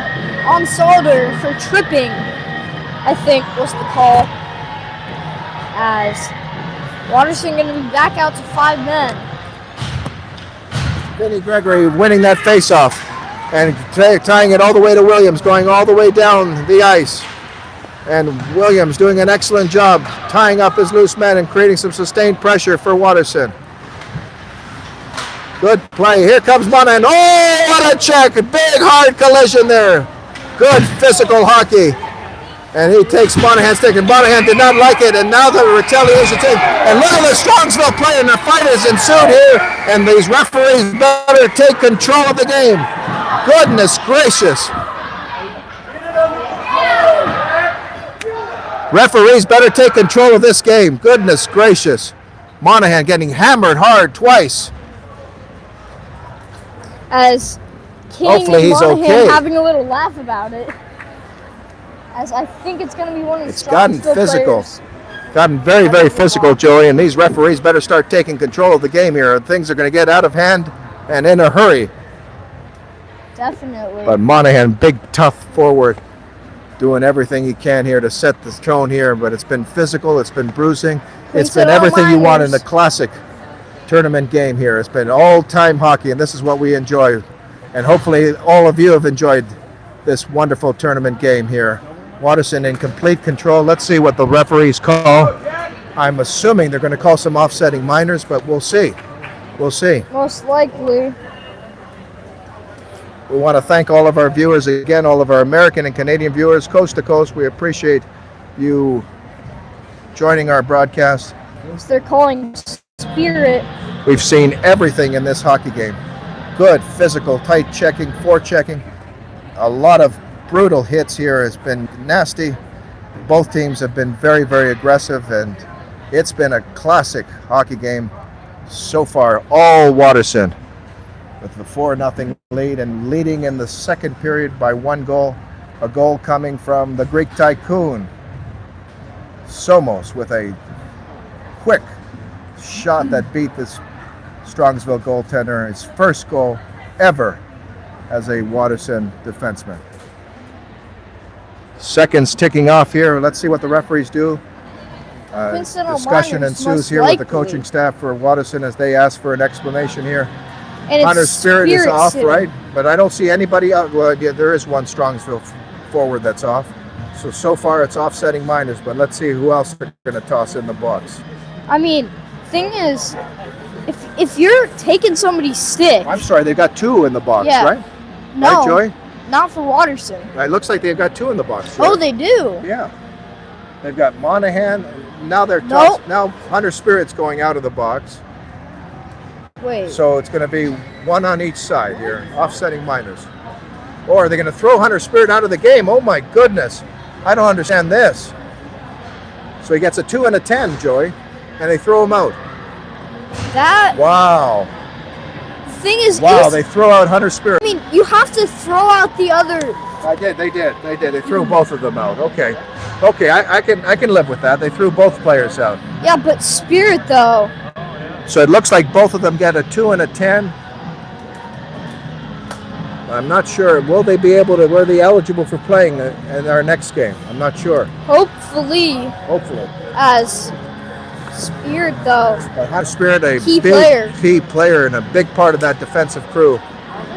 on Salter for tripping, I think was the call. As Watterson going to be back out to 5 men. Vinny Gregory winning that faceoff and tying it all the way to Williams, going all the way down the ice. And Williams doing an excellent job tying up his loose men and creating some sustained pressure for Watterson. Good play. Here comes Monahan. Oh, what a check. Big, hard collision there. Good physical hockey. And he takes Monahan's stick, and Monahan did not like it. And now the retaliation take. And look at the Strongsville play, and the fight has ensued here. And these referees better take control of the game. Goodness gracious. Referees better take control of this game. Goodness gracious. Monahan getting hammered hard twice. As King Hopefully and he's Monahan okay. having a little laugh about it. As I think it's going to be one of the It's gotten Strongsville physical. players. Gotten very, very physical, Joey, and these referees better start taking control of the game here. Things are going to get out of hand and in a hurry. Definitely. But Monahan, big, tough forward, doing everything he can here to set the tone here. But it's been physical, it's been bruising, it's been everything you want in the classic tournament game here. It's been all-time hockey, and this is what we enjoy. And hopefully all of you have enjoyed this wonderful tournament game here. Watterson in complete control. Let's see what the referees call. I'm assuming they're going to call some offsetting minors, but we'll see. We'll see. Most likely. We want to thank all of our viewers again, all of our American and Canadian viewers, coast to coast. We appreciate you joining our broadcast. So they're calling spirit. We've seen everything in this hockey game. Good physical, tight checking, forechecking. A lot of brutal hits here. Has been nasty. Both teams have been very, very aggressive, and it's been a classic hockey game so far. All Watterson with the 4-0 lead, and leading in the second period by 1 goal. A goal coming from the Greek Tycoon. Somos with a quick shot that beat this Strongsville goaltender. His first goal ever as a Watterson defenseman. Seconds ticking off here. Let's see what the referees do. Discussion ensues here with the coaching staff for Watterson as they ask for an explanation here. And Hunter's Spirit is off, sitting. right? But I don't see anybody out. Well, yeah, there is one Strongsville forward that's off. So far it's offsetting minors, but let's see who else they're going to toss in the box. I mean, thing is, if you're taking somebody's stick, I'm sorry, they've got 2 in the box, Yeah. right? no, Right, Joey? not for Watterson. It looks like they've got 2 in the box. Oh, Joey. they do. Yeah. They've got Monahan. Now they're Nope. now Hunter Spirit's going out of the box. Wait. So it's going to be 1 on each side here, offsetting minors. Or are they going to throw Hunter Spirit out of the game? Oh my goodness. I don't understand this. So he gets a 2 and a 10, Joey, and they throw him out. That Wow. thing is, Wow, they throw out Hunter Spirit. I mean, you have to throw out the other. They did. They threw both of them out. Okay, I can live with that. They threw both players out. Yeah, but Spirit though. So it looks like both of them get a 2 and a 10. I'm not sure. Will they be able to? Were they eligible for playing in our next game? I'm not sure. Hopefully. As Spirit though. Hunter Spirit, a Key big player. key player and a big part of that defensive crew.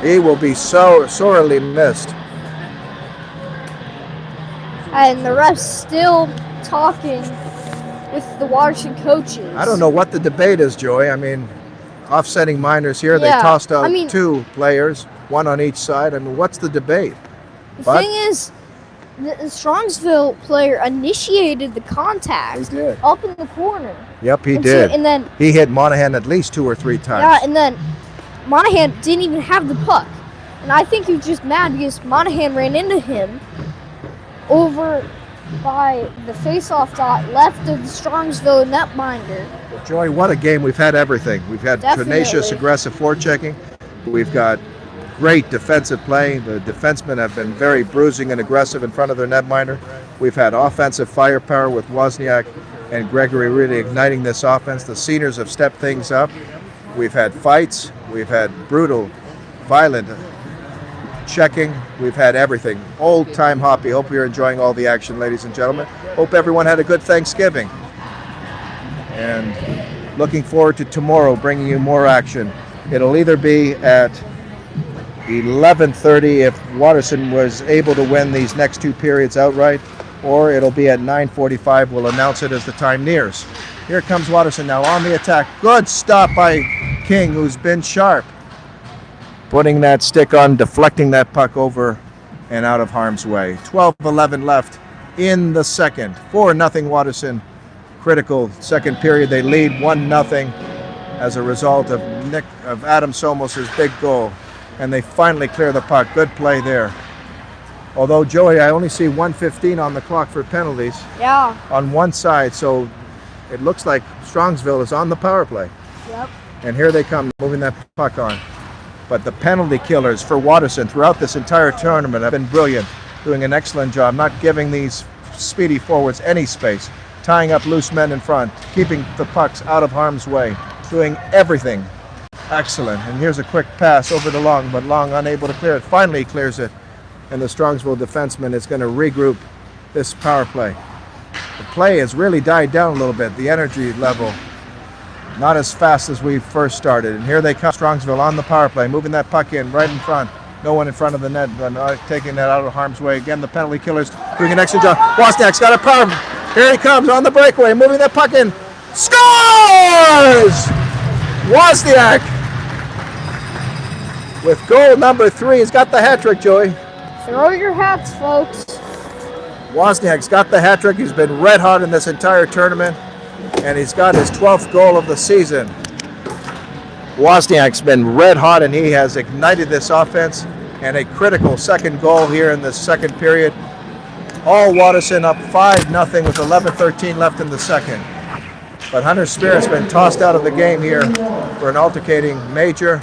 He will be so sorely missed. And the refs still talking with the Watterson coaches. I don't know what the debate is, Joey. I mean, offsetting minors here. They Yeah, tossed out I mean- 2 players, 1 on each side. I mean, what's the debate? The But- thing is, the Strongsville player initiated the contact He did. up in the corner. Yep, he And so- did. and then, He hit Monahan at least 2 or 3 times. yeah, and then Monahan didn't even have the puck. And I think he was just mad because Monahan ran into him over by the face-off dot left of the Strongsville netminder. Joey, what a game. We've had everything. We've had tenacious, Definitely. aggressive forechecking. We've got great defensive play. The defensemen have been very bruising and aggressive in front of their netminder. We've had offensive firepower with Wozniak and Gregory really igniting this offense. The seniors have stepped things up. We've had fights. We've had brutal, violent checking. We've had everything. Old-time hockey. Hope you're enjoying all the action, ladies and gentlemen. Hope everyone had a good Thanksgiving. And looking forward to tomorrow bringing you more action. It'll either be at 11:30 if Watterson was able to win these next 2 periods outright, or it'll be at 9:45. We'll announce it as the time nears. Here comes Watterson now on the attack. Good stop by King, who's been sharp. Putting that stick on, deflecting that puck over and out of harm's way. 12:11 left in the second. 4-0 Watterson. Critical second period. They lead 1-0 as a result of Adam Somos' big goal. And they finally clear the puck. Good play there. Although, Joey, I only see 1:15 on the clock for penalties Yeah. on one side, so it looks like Strongsville is on the power play. Yep. And here they come, moving that puck on. But the penalty killers for Watterson throughout this entire tournament have been brilliant, doing an excellent job, not giving these speedy forwards any space, tying up loose men in front, keeping the pucks out of harm's way, doing everything excellent. And here's a quick pass over to Long, but Long unable to clear it. Finally clears it, and the Strongsville defenseman is going to regroup this power play. The play has really died down a little bit, the energy level. Not as fast as we first started. And here they come, Strongsville on the power play, moving that puck in right in front. No one in front of the net, but taking that out of harm's way. Again, the penalty killers doing an excellent job. Wozniak's got a power. Here he comes on the breakaway, moving that puck in. Scores! Wozniak with goal number 3. He's got the hat trick, Joey. Throw your hats, folks. Wozniak's got the hat trick. He's been red hot in this entire tournament, and he's got his 12th goal of the season. Wozniak's been red hot, and he has ignited this offense, and a critical second goal here in the second period. All Watterson up 5-0 with 11:13 left in the second. But Hunter Spirit's been tossed out of the game here for an altercating major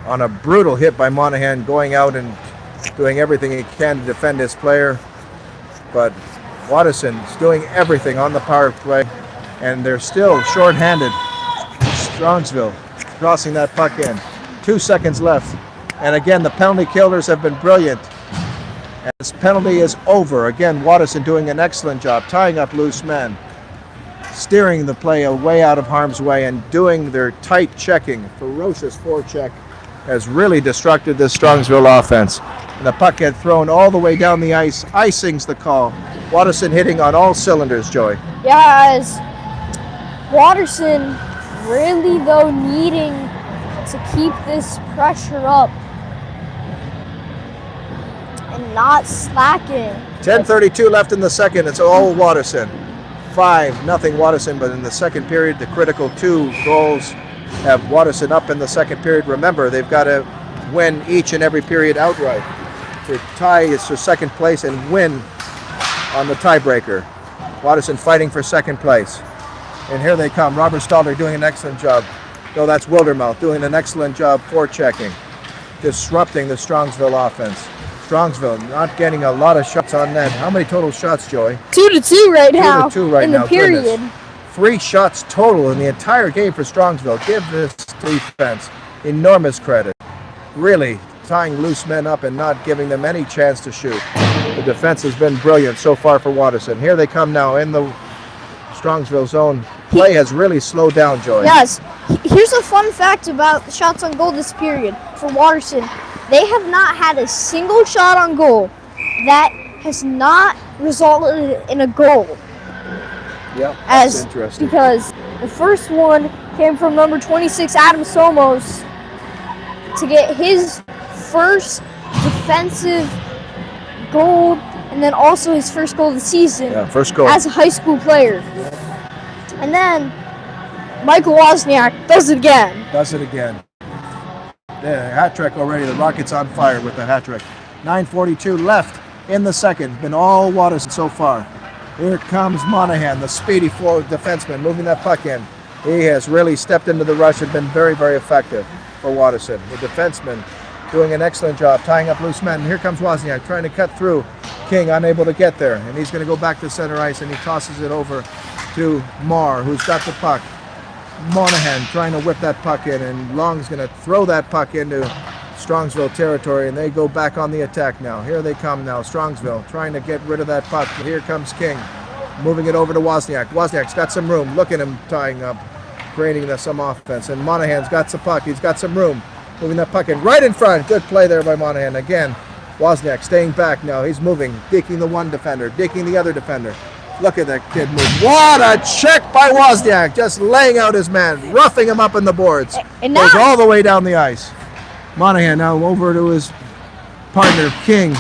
on a brutal hit by Monahan, going out and doing everything he can to defend his player. But Watterson's doing everything on the power play, and they're still short-handed. Strongsville crossing that puck in. 2 seconds left. And again, the penalty killers have been brilliant. And this penalty is over. Again, Watterson doing an excellent job, tying up loose men, steering the play away out of harm's way, and doing their tight checking. Ferocious forecheck has really destructed this Strongsville offense. And the puck had thrown all the way down the ice. Icing's the call. Watterson hitting on all cylinders, Joey. Yeah, as Watterson really, though, needing to keep this pressure up and not slacking. 10:32 left in the second. It's all Watterson. 5-0 Watterson, but in the second period, the critical 2 goals have Watterson up in the second period. Remember, they've got to win each and every period outright to tie is for second place and win on the tiebreaker. Watterson fighting for second place. And here they come. Robert Stalder doing an excellent job. So that's Wildermouth doing an excellent job forechecking, disrupting the Strongsville offense. Strongsville not getting a lot of shots on net. How many total shots, Joey? 2-2 right now. 2-2 right in now. the period. Goodness. 3 shots total in the entire game for Strongsville. Give this defense enormous credit. Really tying loose men up and not giving them any chance to shoot. The defense has been brilliant so far for Watterson. Here they come now in the Strongsville zone. Play has really slowed down, Joey. Yes. Here's a fun fact about shots on goal this period for Watterson. They have not had a single shot on goal that has not resulted in a goal. Yeah, that's interesting. Because the first one came from number 26, Adam Somos, to get his first defensive goal and then also his first goal of the season. Yeah, first goal. As a high school player. And then Michael Wozniak does it again. Yeah, hat trick already. The Rockets on fire with the hat trick. 9:42 left in the second. Been all Watterson so far. Here comes Monahan, the speedy forward defenseman, moving that puck in. He has really stepped into the rush and been very, very effective for Watterson. The defenseman doing an excellent job tying up loose men. Here comes Wozniak trying to cut through. King unable to get there, and he's going to go back to center ice, and he tosses it over to Marr, who's got the puck. Monahan trying to whip that puck in, and Long's going to throw that puck into Strongsville territory, and they go back on the attack now. Here they come now, Strongsville trying to get rid of that puck. Here comes King, moving it over to Wozniak. Wozniak's got some room. Look at him tying up, creating some offense. And Monahan's got some puck. He's got some room, moving that puck in right in front. Good play there by Monahan. Again, Wozniak staying back now. He's moving, deking the one defender, deking the other defender. Look at that kid move. What a check by Wozniak, just laying out his man, roughing him up in the boards. And now, goes all the way down the ice. Monahan now over to his partner, King,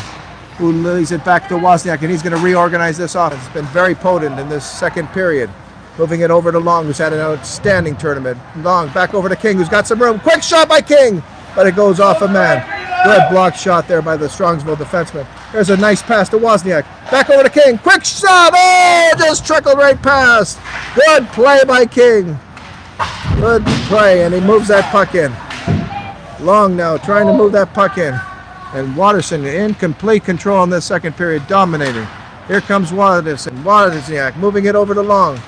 who lays it back to Wozniak, and he's going to reorganize this offense. It's been very potent in this second period. Moving it over to Long, who's had an outstanding tournament. Long back over to King, who's got some room. Quick shot by King, but it goes off a man. Good block shot there by the Strongsville defenseman. There's a nice pass to Wozniak. Back over to King. Quick shot. Oh, just trickled right past. Good play by King. Good play, and he moves that puck in. Long now trying to move that puck in. And Watterson in complete control in this second period, dominating. Here comes Watterson. Wozniak moving it over to Long.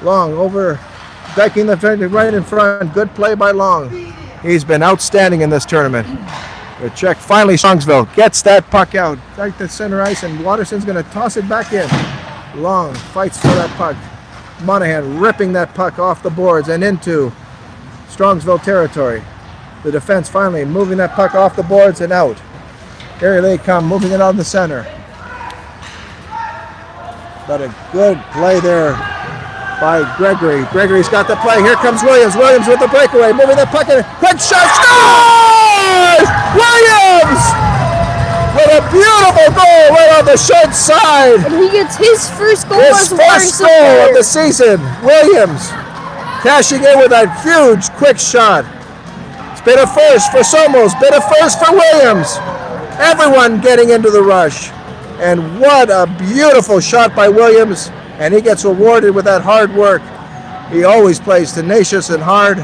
Long over, decking the defender right in front. Good play by Long. He's been outstanding in this tournament. The check finally, Strongsville gets that puck out right to center ice, and Watterson's going to toss it back in. Long fights for that puck. Monahan ripping that puck off the boards and into Strongsville territory. The defense finally moving that puck off the boards and out. Here they come, moving it on the center. But a good play there by Gregory. Gregory's got the play. Here comes Williams. Williams with the breakaway, moving the puck in. Quick shot, scores! Williams! With a beautiful goal right on the short side. and he gets his first goal His as a first Watterson goal player. of the season. Williams cashing in with a huge quick shot. It's been a first for Somos, been a first for Williams. Everyone getting into the rush. And what a beautiful shot by Williams. And he gets awarded with that hard work. He always plays tenacious and hard.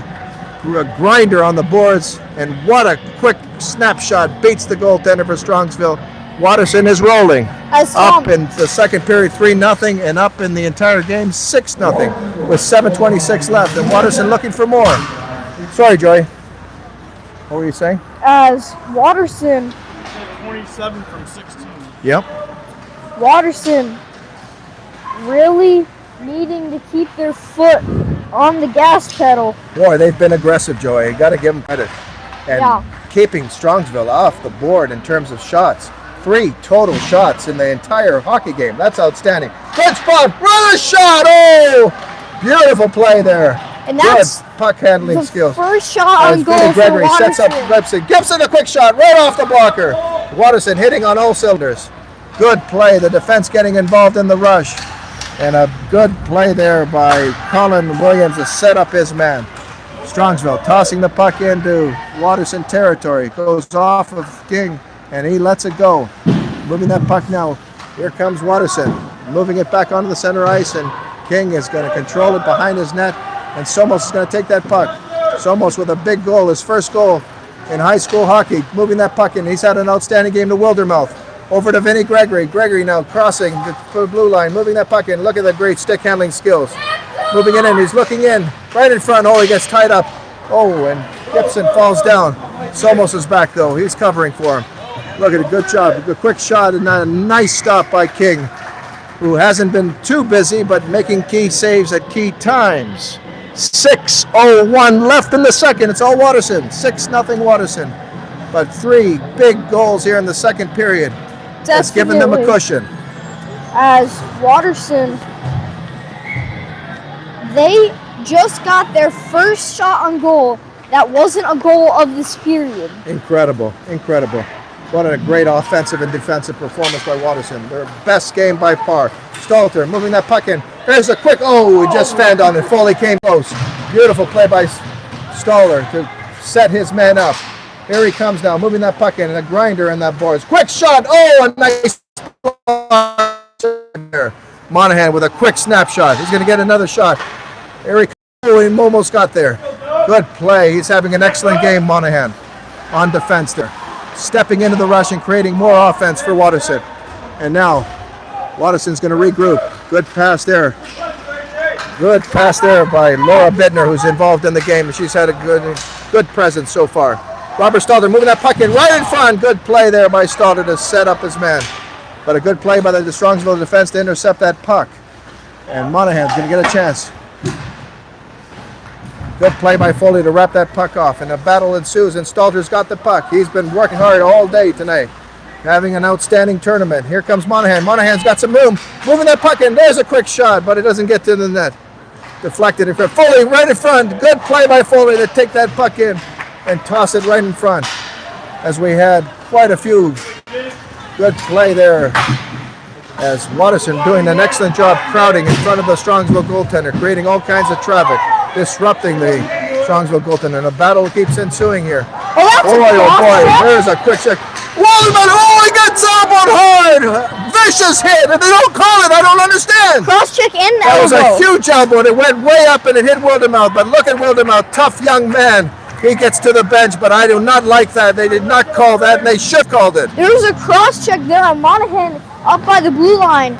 A grinder on the boards. And what a quick snapshot. Beats the goaltender for Strongsville. Watterson is rolling. Up in the second period 3-0 and up in the entire game 6-0 with 7:26 left. And Watterson looking for more. Sorry, Joey. What were you saying? As Watterson 27 from 16. Yep. Watterson really needing to keep their foot on the gas pedal. Boy, they've been aggressive, Joey. You got to give them credit. And Yeah. keeping Strongsville off the board in terms of shots. 3 total shots in the entire hockey game. That's outstanding. Good spot. Brother shot. Oh, beautiful play there. And that's good puck handling the skills. first shot on As goal Vinny for Gregory sets up Watterson. Gibson. Gibson a quick shot right off the blocker. Watterson hitting on all cylinders. Good play. The defense getting involved in the rush. And a good play there by Colin Williams to set up his man. Strongsville tossing the puck into Watterson territory. Goes off of King and he lets it go. Moving that puck now. Here comes Watterson. Moving it back onto the center ice, and King is going to control it behind his net. And Somos is going to take that puck. Somos with a big goal, his first goal in high school hockey, moving that puck in. He's had an outstanding game to Wildermouth. Over to Vinny Gregory. Gregory now crossing the blue line, moving that puck in. Look at the great stick handling skills. Moving it in, he's looking in, right in front. Oh, he gets tied up. Oh, and Gibson falls down. Somos is back though, he's covering for him. Look at a good job, a quick shot and a nice stop by King, who hasn't been too busy, but making key saves at key times. 6:01 left in the second. It's all Watterson. 6-0 Watterson. But 3 big goals here in the second period. It's given them a cushion. As Watterson, they just got their first shot on goal that wasn't a goal of this period. Incredible, incredible. What a great offensive and defensive performance by Watterson. Their best game by far. Stalter moving that puck in. There's a quick, he just fanned on it. Foley came close. Beautiful play by Staller to set his man up. Here he comes now, moving that puck in, and a grinder in that boards. Quick shot, a nice there. Monahan with a quick snapshot. He's going to get another shot. Here he comes, he almost got there. Good play. He's having an excellent game, Monahan, on defense there. Stepping into the rush and creating more offense for Watterson. And now, Watterson's going to regroup. Good pass there. Good pass there by Laura Bittner, who's involved in the game. She's had a good presence so far. Robert Stalter moving that puck in right in front. Good play there by Stalter to set up his man. But a good play by the Strongsville defense to intercept that puck. And Monahan's going to get a chance. Good play by Foley to wrap that puck off, and a battle ensues, and Stalter's got the puck. He's been working hard all day tonight, having an outstanding tournament. Here comes Monahan. Monahan's got some room, moving that puck in. There's a quick shot, but it doesn't get to the net. Deflected in front. Foley right in front. Good play by Foley to take that puck in and toss it right in front, as we had quite a few good play there, as Watterson doing an excellent job crowding in front of the Strongsville goaltender, creating all kinds of traffic, disrupting the Strongsville goaltender, and a battle keeps ensuing here. Boy, there's a quick check. Waldman, he gets elbowed hard! Vicious hit, and they don't call it, I don't understand! Cross check in elbow. That was a huge elbow, and it went way up and it hit Wildermouth, but look at Wildermouth, tough young man. He gets to the bench, but I do not like that. They did not call that, and they should have called it. There was a cross check there on Monahan up by the blue line.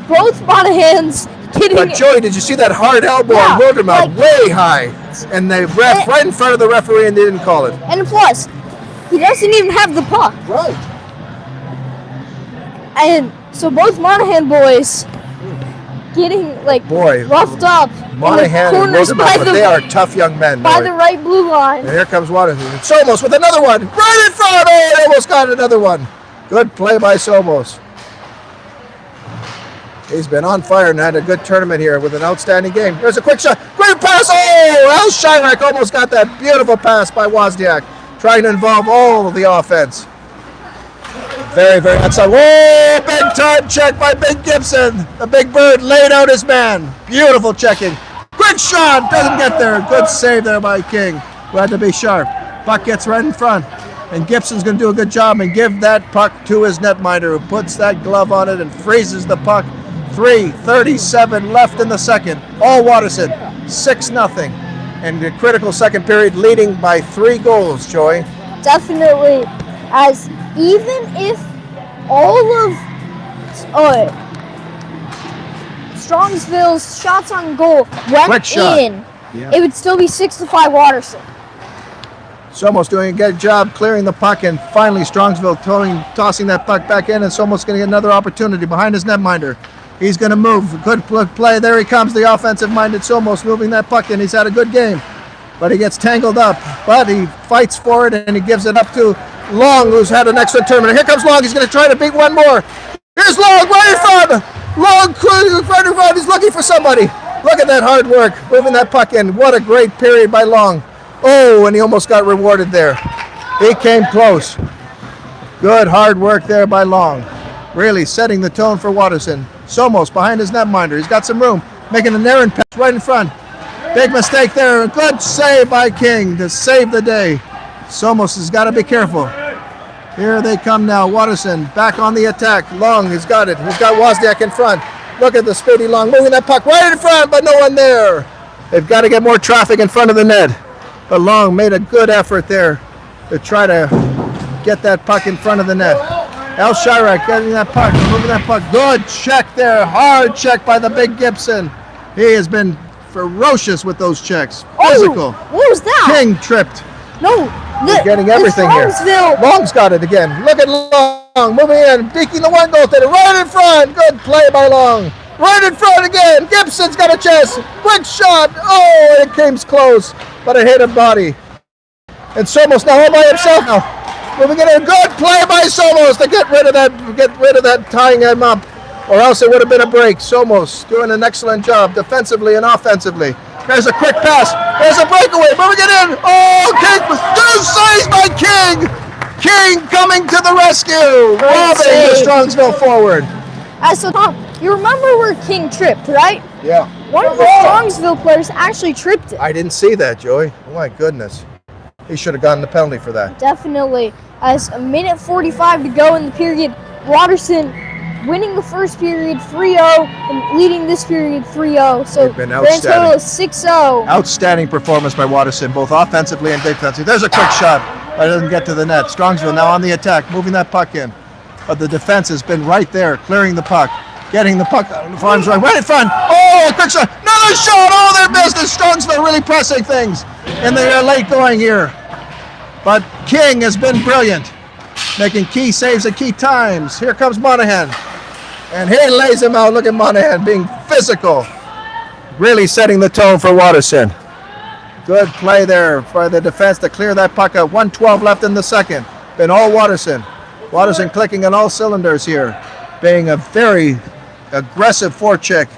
Both Monahans hitting. But Joey, did you see that hard elbow on Wildermouth? Way high. And they ref right in front of the referee, and they didn't call it. And plus, he doesn't even have the puck. Right. And so both Monahan boys getting roughed up. Monahan and Wildermouth, they are tough young men. By the right blue line. And here comes Watterson. Somos with another one. Right in front. He almost got another one. Good play by Somos. He's been on fire and had a good tournament here with an outstanding game. There's a quick shot. Great pass. Al Shirak almost got that beautiful pass by Wozniak, trying to involve all of the offense. Very, very outside. Big time check by Big Gibson. The Big Bird laid out his man. Beautiful checking. Quick shot. Doesn't get there. Good save there by King, who had to be sharp. Puck gets right in front. And Gibson's going to do a good job and give that puck to his netminder, who puts that glove on it and freezes the puck. 3:37 left in the second. All Watterson, 6-0. And the critical second period leading by 3 goals, Joy. Definitely. As even if all of Strongsville's shots on goal went in, it would still be 6-5 Watterson. Somos doing a good job clearing the puck, and finally Strongsville tossing that puck back in, and Somos going to get another opportunity behind his netminder. He's going to move. Good play. There he comes, the offensive-minded Somos moving that puck in. He's had a good game, but he gets tangled up. But he fights for it, and he gives it up to Long, who's had an excellent tournament. Here comes Long. He's going to try to beat one more. Here's Long right in front. Long right in front. He's looking for somebody. Look at that hard work, moving that puck in. What a great period by Long. And he almost got rewarded there. He came close. Good hard work there by Long. Really setting the tone for Watterson. Somos behind his netminder. He's got some room. Making an errant pass right in front. Big mistake there. A good save by King to save the day. Somos has got to be careful. Here they come now. Watterson back on the attack. Long has got it. He's got Wozniak in front. Look at the speedy Long moving that puck right in front, but no one there. They've got to get more traffic in front of the net. But Long made a good effort there to try to get that puck in front of the net. El Chirac getting that puck, moving that puck. Good check there, hard check by the big Gibson. He has been ferocious with those checks. Physical. What was that? King tripped. No, He's getting everything here. Strongsville. Long's got it again. Look at Long moving in, peeking the one goaltender right in front. Good play by Long. Right in front again. Gibson's got a chance. Quick shot. Oh, it came close, but it hit a body. And Somos now all by himself now. Moving in, a good play by Somos to get rid of that, tying him up, or else it would have been a break. Somos doing an excellent job defensively and offensively. There's a quick pass. There's a breakaway. Moving it in. Oh, King! Two saves by King. King coming to the rescue, robbing the Strongsville forward. So Tom, you remember where King tripped, right? Yeah. One of the Strongsville players actually tripped it. I didn't see that, Joey. Oh my goodness. He should have gotten the penalty for that. Definitely. As a minute 45 to go in the period, Watterson winning the first period 3-0 and leading this period 3-0. So They've been grand total is 6-0. Outstanding performance by Watterson, both offensively and defensively. There's a quick shot, but it doesn't get to the net. Strongsville now on the attack, moving that puck in. But the defense has been right there, clearing the puck, getting the puck out in front, right in front. Oh, a quick shot, another shot. Oh, their business. Strongsville really pressing things in the late going here. But King has been brilliant, making key saves at key times. Here comes Monahan. And he lays him out. Look at Monahan being physical. Really setting the tone for Watterson. Good play there by the defense to clear that puck out. 1:12 left in the second. Been all Watterson. Watterson clicking on all cylinders here. Being a very aggressive forecheck.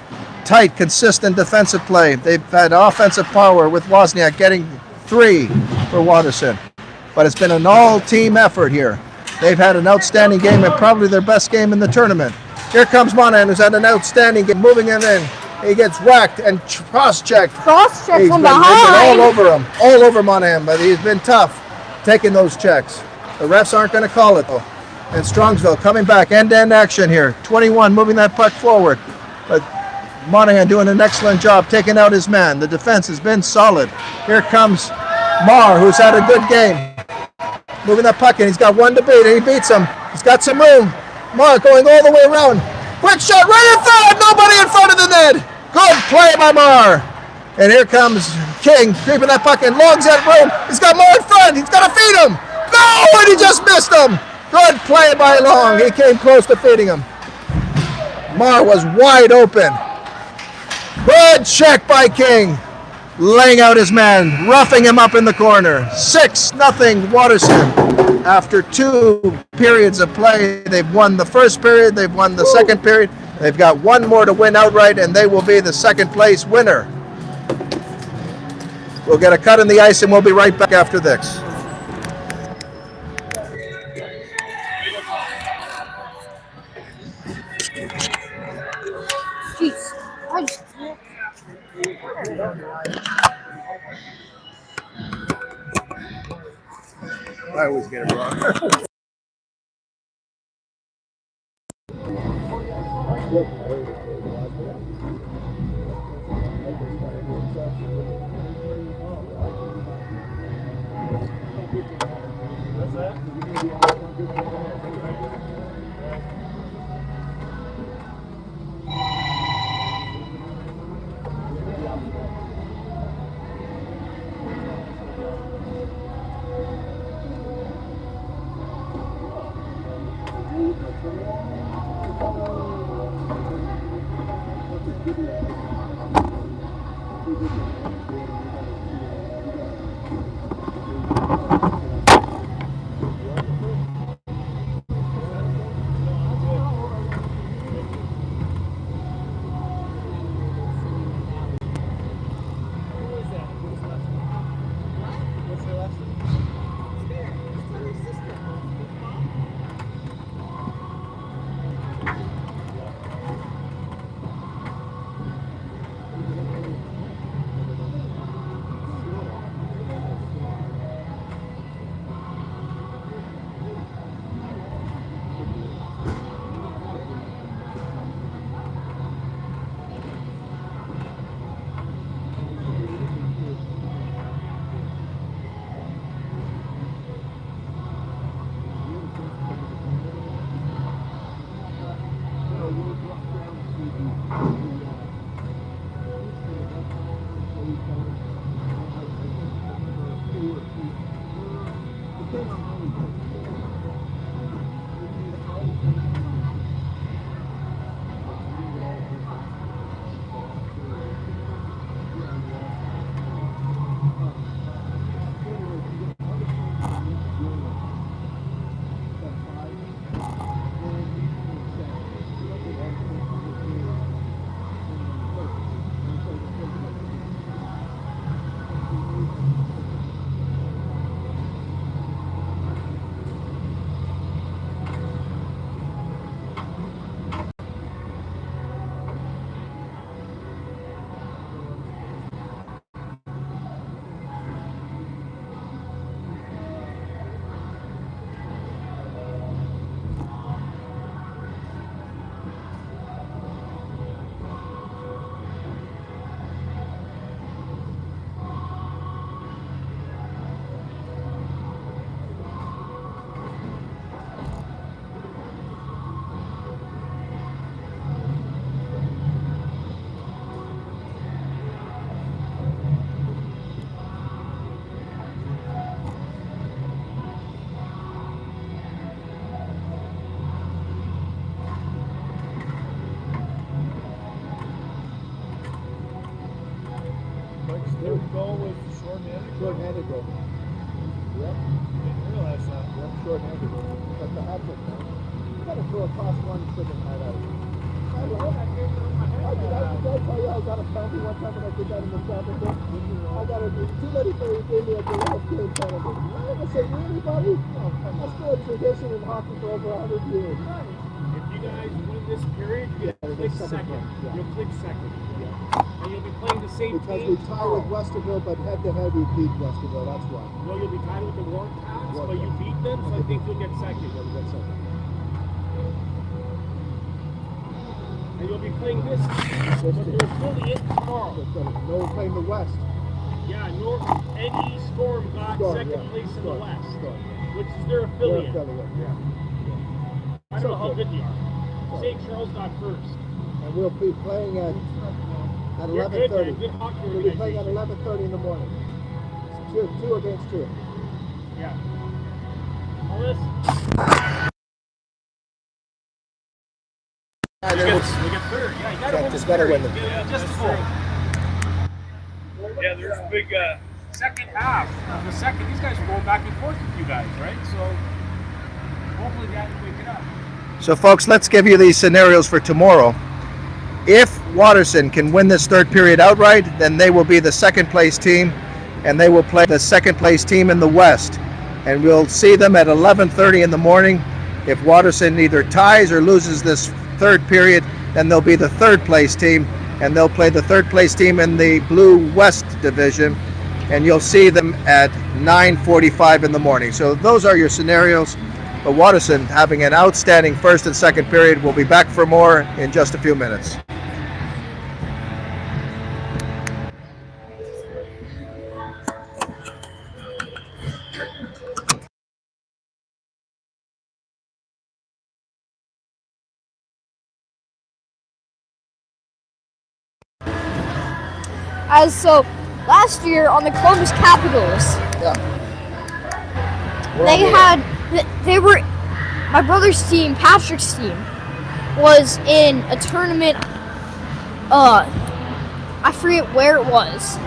Tight, consistent defensive play. They've had offensive power with Wozniak getting 3 for Watterson. But it's been an all-team effort here. They've had an outstanding game and probably their best game in the tournament. Here comes Monahan, who's had an outstanding game, moving it in. He gets whacked and cross-checked. Cross-check He's from been behind. all over him, all over Monahan, but he's been tough taking those checks. The refs aren't going to call it, though. And Strongsville coming back, end-to-end action here. 21 moving that puck forward. But Monahan doing an excellent job taking out his man. The defense has been solid. Here comes Marr, who's had a good game. Moving that puck in. He's got one to beat, and he beats him. He's got some room. Marr going all the way around. Quick shot right in front. Nobody in front of the net. Good play by Marr. And here comes King creeping that puck in. Long's at room. He's got Marr in front. He's got to feed him. No, and he just missed him. Good play by Long. He came close to feeding him. Marr was wide open. Good check by King. Laying out his man, roughing him up in the corner. 6-0 Watterson. After 2 periods of play, they've won the first period, they've won the second period. They've got one more to win outright, and they will be the second place winner. We'll get a cut in the ice, and we'll be right back after this. Jeez. I just I always get it wrong. They would go with short-handed. Short-handed goal. Yep. Didn't realize that. Yep, short-handed goal. But the hat trick, man. You gotta throw a class one friggin' hat out. I did I tell you I got a penalty one time when I did that in the championship? I got a too many players gave me a last game penalty. I'm gonna say, really, buddy? That's been a tradition in hockey for over 100 years. If you guys win this period, you'll click second. You'll click second. And you'll be playing the same Because team we tie with Westerville, but head-to-head we beat Westerville, that's why. Well, you'll be tied with the Warren Cats, but you beat them, so I think you'll get second. And you'll be playing this team, but they're affiliate tomorrow. No, we're playing the West. Yeah, North and East Storm got second place in the West, which is their They're affiliate. affiliate, yeah. I don't know how good they are. St. Charles got first. And we'll be playing at You're good, 11:30. man. Good hockey We'll be playing at organization. 11:30 in the morning. Two against two. Yeah. Ellis, Yeah, you get third. Yeah, you gotta win just this gotta period. win the- Yeah, just a goal. Yeah, there's a big. Second half of the second, these guys are going back and forth with you guys, right? So hopefully that will wake it up. So, folks, let's give you these scenarios for tomorrow. If Watterson can win this third period outright, then they will be the second place team, and they will play the second place team in the West. And we'll see them at 11:30 in the morning. If Watterson either ties or loses this third period, then they'll be the third place team, and they'll play the third place team in the Blue West Division. And you'll see them at 9:45 in the morning. So those are your scenarios. But Watterson having an outstanding first and second period. We'll be back for more in just a few minutes. So last year on the Columbus Capitals, Yeah. they were my brother's team, Patrick's team, was in a tournament. I forget where it was,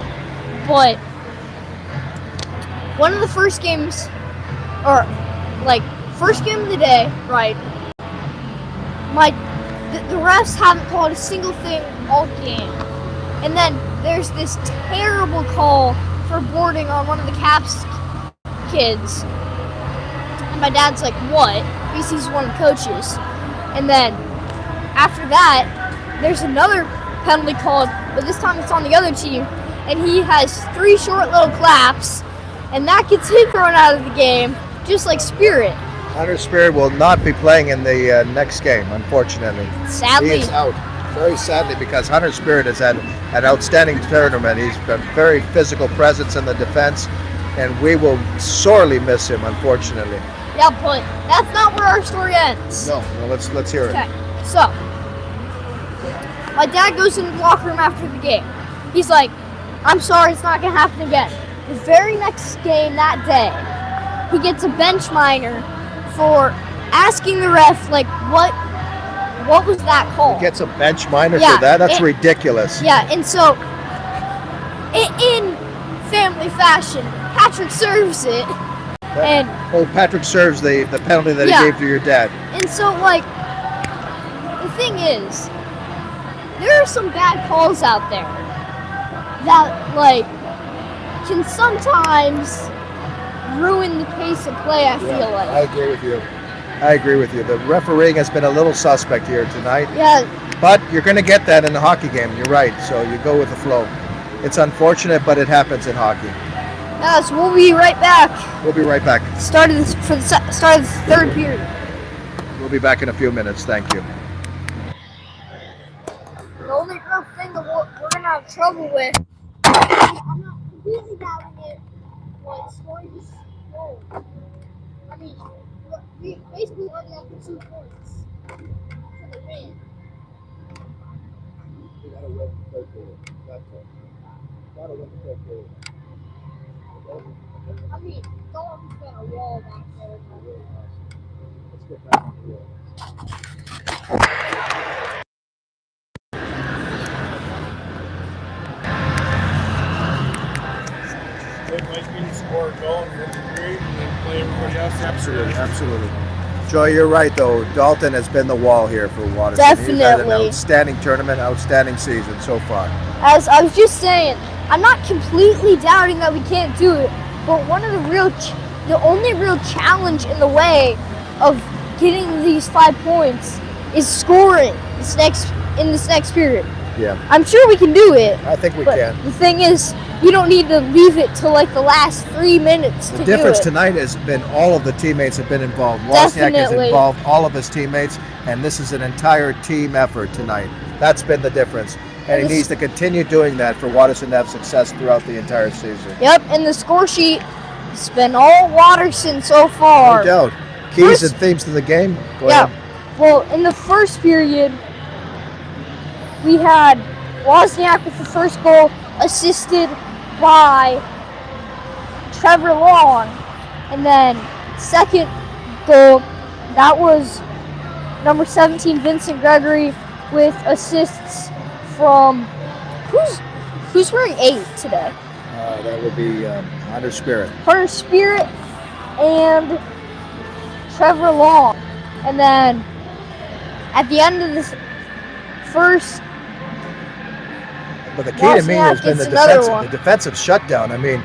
but one of the first games, or like first game of the day, right? The refs haven't called a single thing all game, and then there's this terrible call for boarding on one of the Caps kids. And my dad's like, what? Because he's one of the coaches. And then after that, there's another penalty called, but this time it's on the other team. And he has 3 short little claps, and that gets him thrown out of the game, just like Spirit. Hunter Spirit will not be playing in the next game, unfortunately. Sadly. He is out. Very sadly, because Hunter Spirit has had an outstanding tournament. He's been very physical presence in the defense, and we will sorely miss him, unfortunately. Yeah, but that's not where our story ends. No, let's hear it. Okay, so my dad goes in the locker room after the game. He's like, I'm sorry, it's not going to happen again. The very next game that day, he gets a bench minor for asking the ref, like, what was that call? He gets a bench minor Yeah, for that? That's ridiculous. Yeah, and so in family fashion, Patrick serves it. And Patrick serves the penalty that Yeah. he gave to your dad. And so, like, the thing is, there are some bad calls out there that, like, can sometimes ruin the pace of play, I feel like. I agree with you. I agree with you. The refereeing has been a little suspect here tonight. Yeah, But you're going to get that in a hockey game. You're right. So you go with the flow. It's unfortunate, but it happens in hockey. so we'll be right back. We'll be right back. Start of the third period. We'll be back in a few minutes. Thank you. The only real thing that we're gonna have trouble with, I'm not completely doubting it, was scoring this goal. I mean, we basically only have 2 points for the win. We got to win the third period. That's it. Got to win the third period. I mean, Dalton's got a wall back there. Let's get back on the wheel. score a goal in the period and then play everybody else. Absolutely, absolutely. Joy, you're right, though. Dalton has been the wall here for Watterson. He's had an Definitely. outstanding tournament, outstanding season so far. As I was just saying, I'm not completely doubting that we can't do it, but one of the only real challenge in the way of getting these 5 points is scoring in this next period. Yeah, I'm sure we can do it. I think we But can. the thing is, we don't need to leave it till like the last 3 minutes The to difference do it. tonight has been all of the teammates have been involved. Wozniak has Definitely. involved all of his teammates, and this is an entire team effort tonight. That's been the difference. And he And needs to continue doing that for Watterson to have success throughout the entire season. Yep, and the score sheet has been all Watterson so far. No doubt. Keys First- and themes to the game? Go Yeah. ahead. Well, in the first period, we had Wozniak with the first goal, assisted by Trevor Long. And then second goal, that was number 17, Vincent Gregory, with assists from who's wearing 8 today? That would be Hunter Spirit. Hunter Spirit and Trevor Long. And then at the end of this first, But the key to me has Wozniak been gets another one. the defensive shutdown. I mean,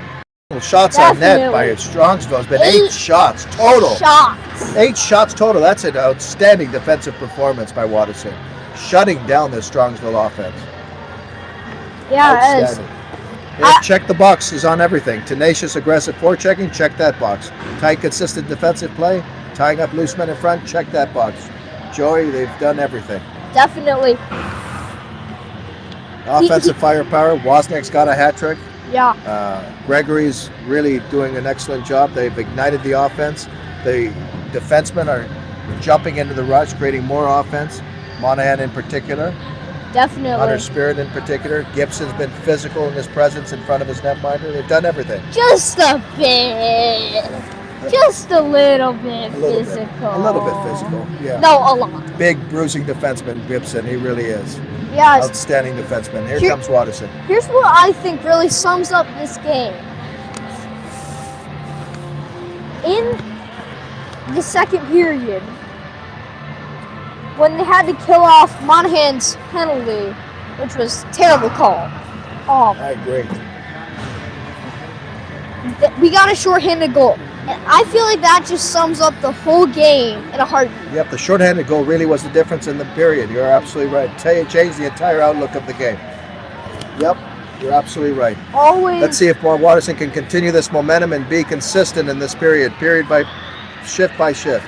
shots on net by Strongsville has been 8 shots total. shots. 8 shots total. That's an outstanding defensive performance by Watterson, shutting down this Strongsville offense. Yeah, it is. Outstanding. Yeah, check the box is on everything. Tenacious, aggressive forechecking, check that box. Tight, consistent defensive play, tying up loose men in front, check that box. Joey, they've done everything. Definitely. Offensive firepower, Wozniak's got a hat trick. Yeah. Gregory's really doing an excellent job. They've ignited the offense. The defensemen are jumping into the rush, creating more offense. Monahan in particular, Definitely. Hunter Spirit in particular. Gibson's been physical in his presence in front of his netminder. They've done everything. Just a bit. Just a little bit A little physical. bit. A little bit physical, yeah. No, a lot. Big bruising defenseman, Gibson. He really is. Yeah. Outstanding defenseman. Here Here- comes Watterson. Here's what I think really sums up this game. In the second period, when they had to kill off Monahan's penalty, which was a terrible call, I agree. we got a shorthanded goal. And I feel like that just sums up the whole game in a heartbeat. Yep, the shorthanded goal really was the difference in the period. You're absolutely right. Changed the entire outlook of the game. Yep, you're absolutely right. Always. Let's see if Watterson can continue this momentum and be consistent in this period by shift by shift.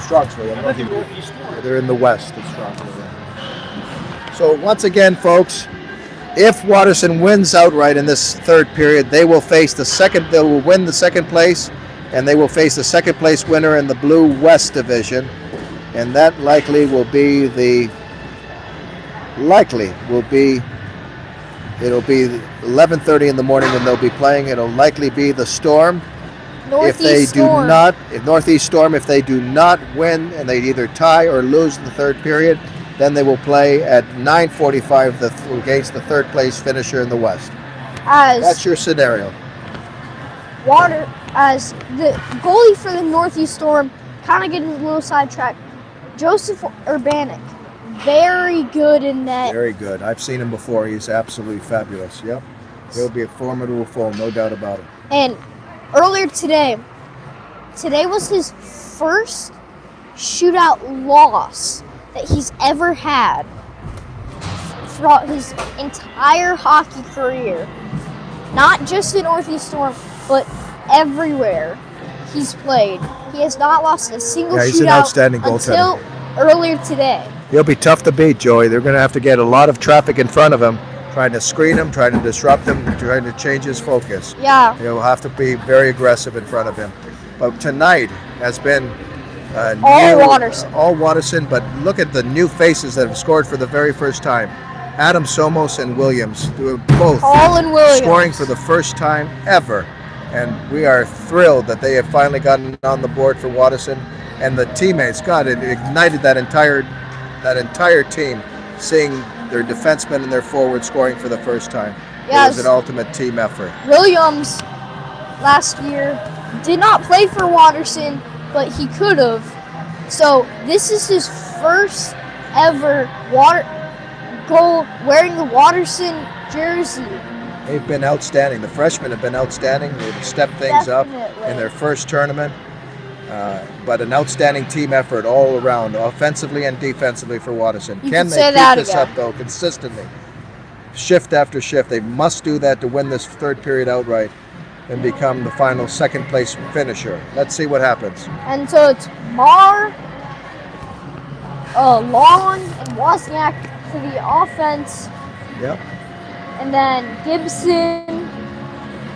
Strongsville. They're in the west. It's Strongsville. So once again, folks, if Watterson wins outright in this third period, they will face the second. They will win the second place, and they will face the second place winner in the Blue West Division, and that likely will be It'll be 11:30 in the morning when they'll be playing. It'll likely be the Storm. Northeast If they Storm. do not, if Northeast Storm, if they do not win and they either tie or lose in the third period, then they will play at 9:45 against the third place finisher in the West. That's As your scenario. as the goalie for the Northeast Storm, kind of getting a little sidetracked. Joseph Urbanik, very good in net. Very good. I've seen him before. He's absolutely fabulous. Yep. He'll be a formidable foe, no doubt about it. And earlier today was his first shootout loss that he's ever had throughout his entire hockey career. Not just in Northeast Storm, but everywhere he's played. He has not lost a single Yeah, he's shootout an outstanding until goaltender. earlier today. He'll be tough to beat, Joey. They're going to have to get a lot of traffic in front of him, trying to screen him, trying to disrupt him, trying to change his focus. Yeah, He'll have to be very aggressive in front of him. But tonight has been all Watterson. All Watterson, but look at the new faces that have scored for the very first time. Adam Somos and Williams, who are both Colin Williams. scoring for the first time ever. And we are thrilled that they have finally gotten on the board for Watterson. And the teammates, God, it ignited that entire team, seeing their defensemen and their forward scoring for the first time. Yes. It was an ultimate team effort. Williams last year did not play for Watterson, but he could have. So this is his first ever goal wearing the Watterson jersey. They've been outstanding. The freshmen have been outstanding. They've stepped things up Definitely. in their first tournament. But an outstanding team effort all around, offensively and defensively for Watterson. You Can could they say keep that this again. up, though, consistently? Shift after shift. They must do that to win this third period outright and become the final second place finisher. Let's see what happens. And so it's Marr, Long, and Wozniak for the offense, Yep. and then Gibson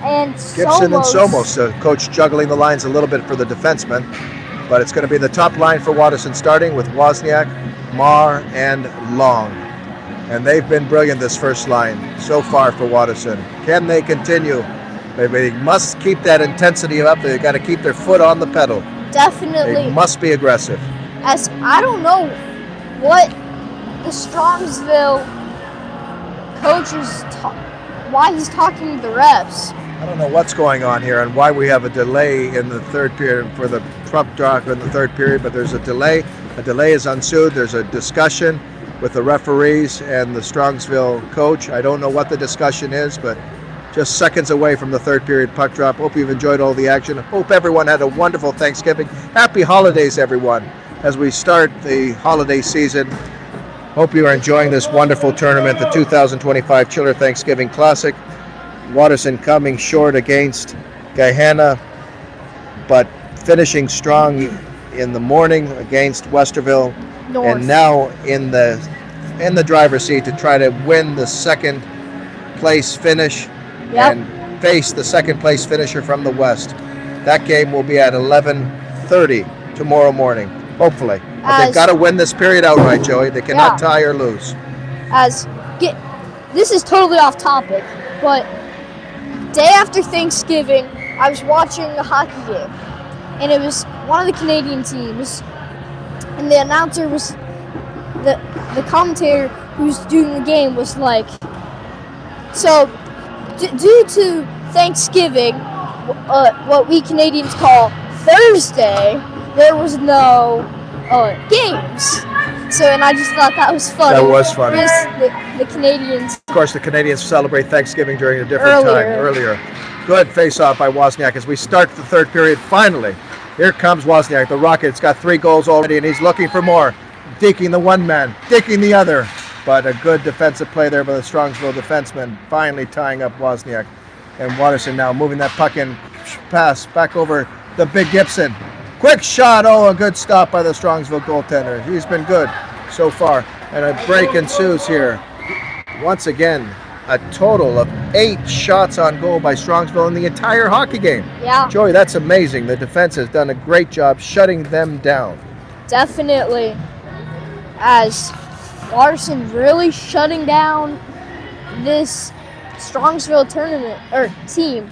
and Gibson and Somos. Somos. Coach juggling the lines a little bit for the defensemen. But it's going to be the top line for Watterson, starting with Wozniak, Marr, and Long. And they've been brilliant this first line so far for Watterson. Can they continue? They must keep that intensity up. They've got to keep their foot on the pedal. Definitely. They must be aggressive. As I don't know what the Strongsville coach is why he's talking to the refs. I don't know what's going on here and why we have a delay in the third period for the truck driver in the third period, but there's a delay. A delay is ensued. There's a discussion with the referees and the Strongsville coach. I don't know what the discussion is, but just seconds away from the third period puck drop. Hope you've enjoyed all the action. Hope everyone had a wonderful Thanksgiving. Happy holidays, everyone, as we start the holiday season. Hope you are enjoying this wonderful tournament, the 2025 Chiller Thanksgiving Classic. Watterson coming short against Gahanna, but finishing strong in the morning against Westerville, North. and now in the driver's seat to try to win the second place finish Yep. and face the second place finisher from the West. That game will be at 11:30 tomorrow morning, hopefully. But they've got to win this period outright, Joey. They cannot tie or lose. This is totally off topic, but day after Thanksgiving, I was watching a hockey game, and it was one of the Canadian teams, and the announcer was the commentator who was doing the game was like, so due to Thanksgiving, what we Canadians call Thursday, there was no games. So, and I just thought that was funny. That was funny. The Canadians. Of course, the Canadians celebrate Thanksgiving during a different time earlier. Good face-off by Wozniak as we start the third period finally. Here comes Wozniak, the Rocket's got 3 goals already, and he's looking for more. Deking the one man, Deking the other. But a good defensive play there by the Strongsville defenseman, finally tying up Wozniak. And Watterson now moving that puck in, pass back over the big Gibson. Quick shot, a good stop by the Strongsville goaltender. He's been good so far. And a break ensues here. Once again, a total of 8 shots on goal by Strongsville in the entire hockey game. Yeah. Joey, that's amazing. The defense has done a great job shutting them down. Definitely. As Watterson really shutting down this Strongsville tournament or team.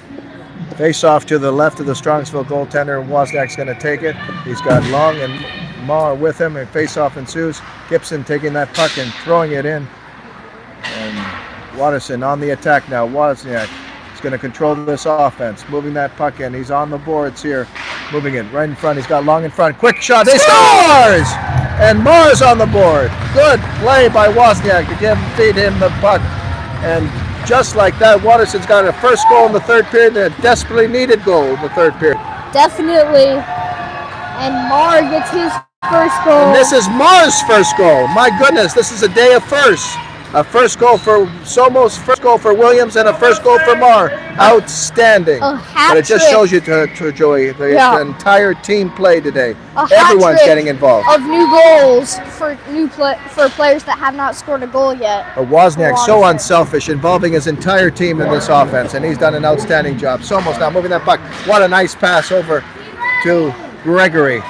Face off to the left of the Strongsville goaltender. Wozniak's going to take it. He's got Long and Marr with him, and face off ensues. Gibson taking that puck and throwing it in. And Watterson on the attack now. Wozniak is going to control this offense, moving that puck in. He's on the boards here, moving it right in front. He's got Long in front. Quick shot. He scores! And Marr's on the board. Good play by Wozniak to feed him the puck. And just like that, Watterson's got a first goal in the third period and a desperately needed goal in the third period. Definitely. And Marr gets his first goal. And this is Marr's first goal. My goodness, this is a day of firsts. A first goal for Somos, first goal for Williams, and a first goal for Marr. Outstanding. A hat But it just trick. shows you, Joey, the entire team play today. A hat Everyone's trick getting involved. of new goals for for players that have not scored a goal yet. Wozniak so Watterson. unselfish, involving his entire team in this offense, and he's done an outstanding job. Somos now moving that puck. What a nice pass over to Gregory.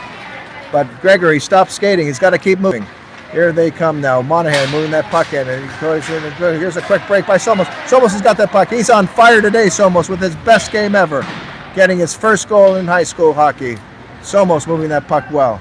But Gregory stopped skating. He's got to keep moving. Here they come now. Monahan moving that puck in. And here's a quick break by Somos. Somos has got that puck. He's on fire today, Somos, with his best game ever. Getting his first goal in high school hockey. Somos moving that puck well.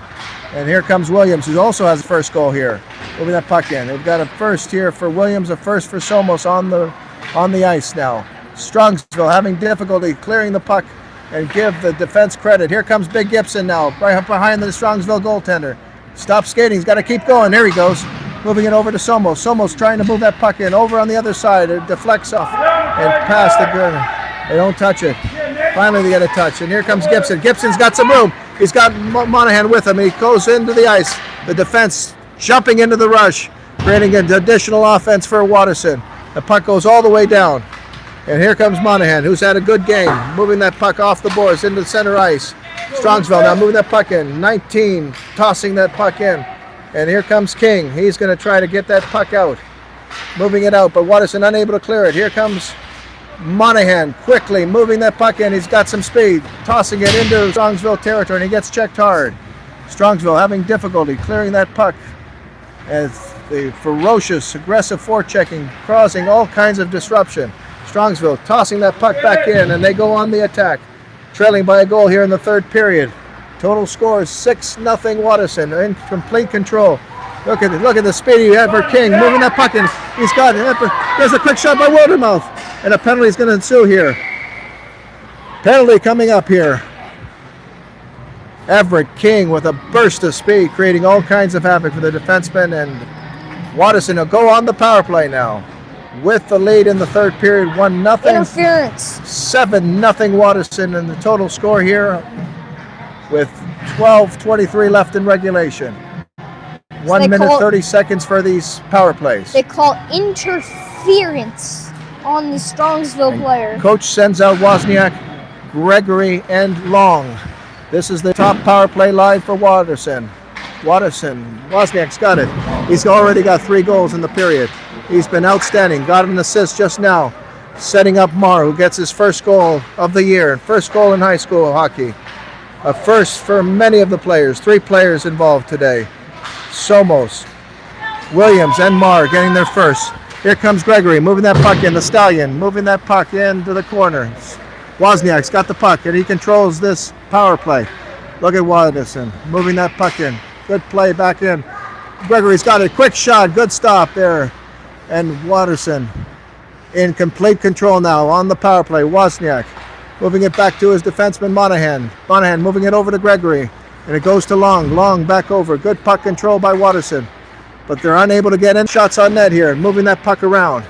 And here comes Williams, who also has the first goal here. moving that puck in. They've got a first here for Williams, a first for Somos on the ice now. Strongsville having difficulty clearing the puck and give the defense credit. Here comes Big Gibson now, right behind the Strongsville goaltender. Stop skating, he's got to keep going. There he goes, moving it over to Somos. Somos trying to move that puck in, over on the other side. It deflects off and past the gun. They don't touch it. Finally they get a touch, and here comes Gibson. Gibson's got some room. He's got Monahan with him, and he goes into the ice. The defense jumping into the rush, creating an additional offense for Watterson. The puck goes all the way down. And here comes Monahan, who's had a good game, moving that puck off the boards into the center ice. Strongsville now moving that puck in. 19 tossing that puck in. And here comes King. He's going to try to get that puck out. Moving it out, but Watterson unable to clear it. Here comes Monahan quickly moving that puck in. He's got some speed, tossing it into Strongsville territory, and he gets checked hard. Strongsville having difficulty clearing that puck as the ferocious, aggressive forechecking causing all kinds of disruption. Strongsville tossing that puck back in, and they go on the attack, trailing by a goal here in the third period. Total score is 6-0 Watterson in complete control. Look at the speed he had for King, moving that puck in. He's got it. There's a quick shot by Wildermouth, and a penalty is going to ensue here. Penalty coming up here. Everett King with a burst of speed, creating all kinds of havoc for the defensemen, and Watterson will go on the power play now. With the lead in the third period, 1-0. Interference. 7-0 Watterson, and the total score here with 12:23 left in regulation. 1 minute 30 seconds for these power plays. They call interference on the Strongsville player. Coach sends out Wozniak, Gregory, and Long. This is the top power play line for Watterson. Wozniak's got it. He's already got 3 goals in the period. He's been outstanding. Got an assist just now, setting up Marr, who gets his first goal of the year, first goal in high school hockey. A first for many of the players. 3 players involved today. Somos, Williams, and Marr getting their first. Here comes Gregory moving that puck in. The Stallion moving that puck into the corner. Wozniak's got the puck, and he controls this power play. Look at Watterson moving that puck in. Good play back in. Gregory's got it. Quick shot. Good stop there. And Watterson in complete control now on the power play. Wozniak moving it back to his defenseman Monahan. Monahan moving it over to Gregory. And it goes to Long. Long back over. Good puck control by Watterson. But they're unable to get in shots on net here. Moving that puck around.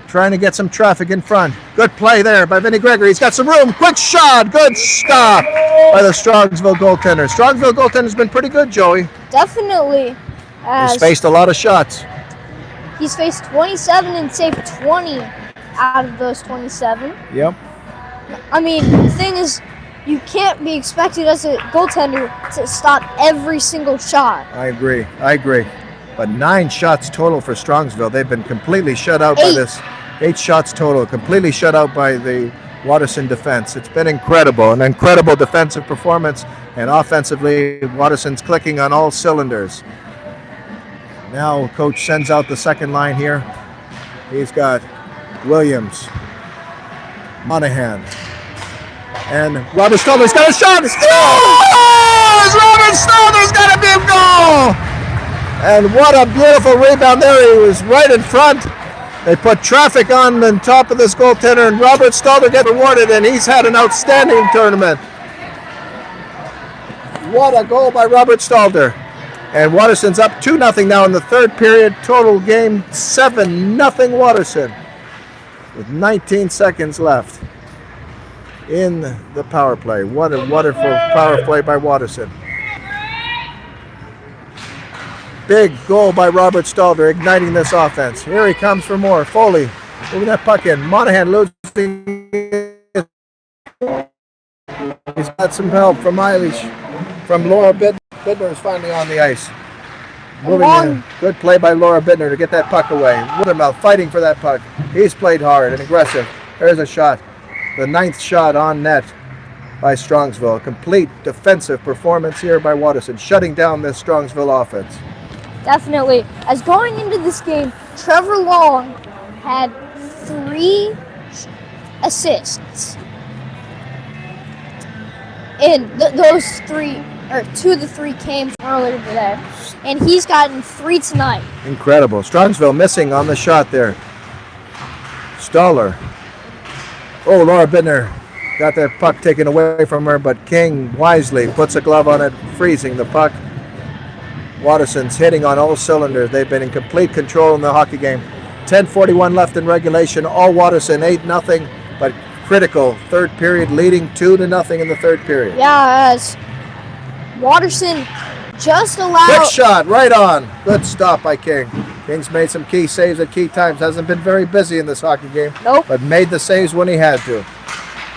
Trying to get some traffic in front. Good play there by Vinny Gregory. He's got some room. Quick shot. Good stop by the Strongsville goaltender. Strongsville goaltender's been pretty good, Joey. Definitely. He's faced a lot of shots. He's faced 27 and saved 20 out of those 27. Yep. I mean, the thing is, you can't be expected as a goaltender to stop every single shot. I agree. But 9 shots total for Strongsville. They've been completely shut out by this. 8 shots total, completely shut out by the Watterson defense. It's been incredible, an incredible defensive performance, and offensively, Watterson's clicking on all cylinders. Now, coach sends out the second line here. He's got Williams, Monahan, and Robert Stoller's got a shot. Scores! Robert Stoller's got a big goal! And what a beautiful rebound there. He was right in front. They put traffic on the top of this goaltender, and Robert Stalder gets rewarded, and he's had an outstanding tournament. What a goal by Robert Stalder. And Watterson's up 2-0 now in the third period. Total game 7-0 Watterson with 19 seconds left in the power play. What a wonderful power play by Watterson. Big goal by Robert Stalder, igniting this offense. Here he comes for more. Foley moving that puck in. Monahan losing. He's got some help from Eilish. From Laura Bittner. Bittner is finally on the ice. Moving in. Good play by Laura Bittner to get that puck away. Woodermouth fighting for that puck. He's played hard and aggressive. There's a shot. The 9th shot on net by Strongsville. A complete defensive performance here by Watterson, shutting down this Strongsville offense. Definitely. As going into this game, Trevor Long had 3 assists in those 3 or 2 of the 3 came from earlier today, and he's gotten 3 tonight. Incredible. Strongsville missing on the shot there. Stoller. Oh, Laura Bittner got that puck taken away from her, but King wisely puts a glove on it, freezing the puck. Watterson's hitting on all cylinders. They've been in complete control in the hockey game. 10:41 left in regulation. All Watterson, 8-0, but critical third period, leading 2-0 in the third period. Yeah, as Watterson just allowed... Quick shot, right on. Good stop by King. King's made some key saves at key times. Hasn't been very busy in this hockey game. Nope. But made the saves when he had to.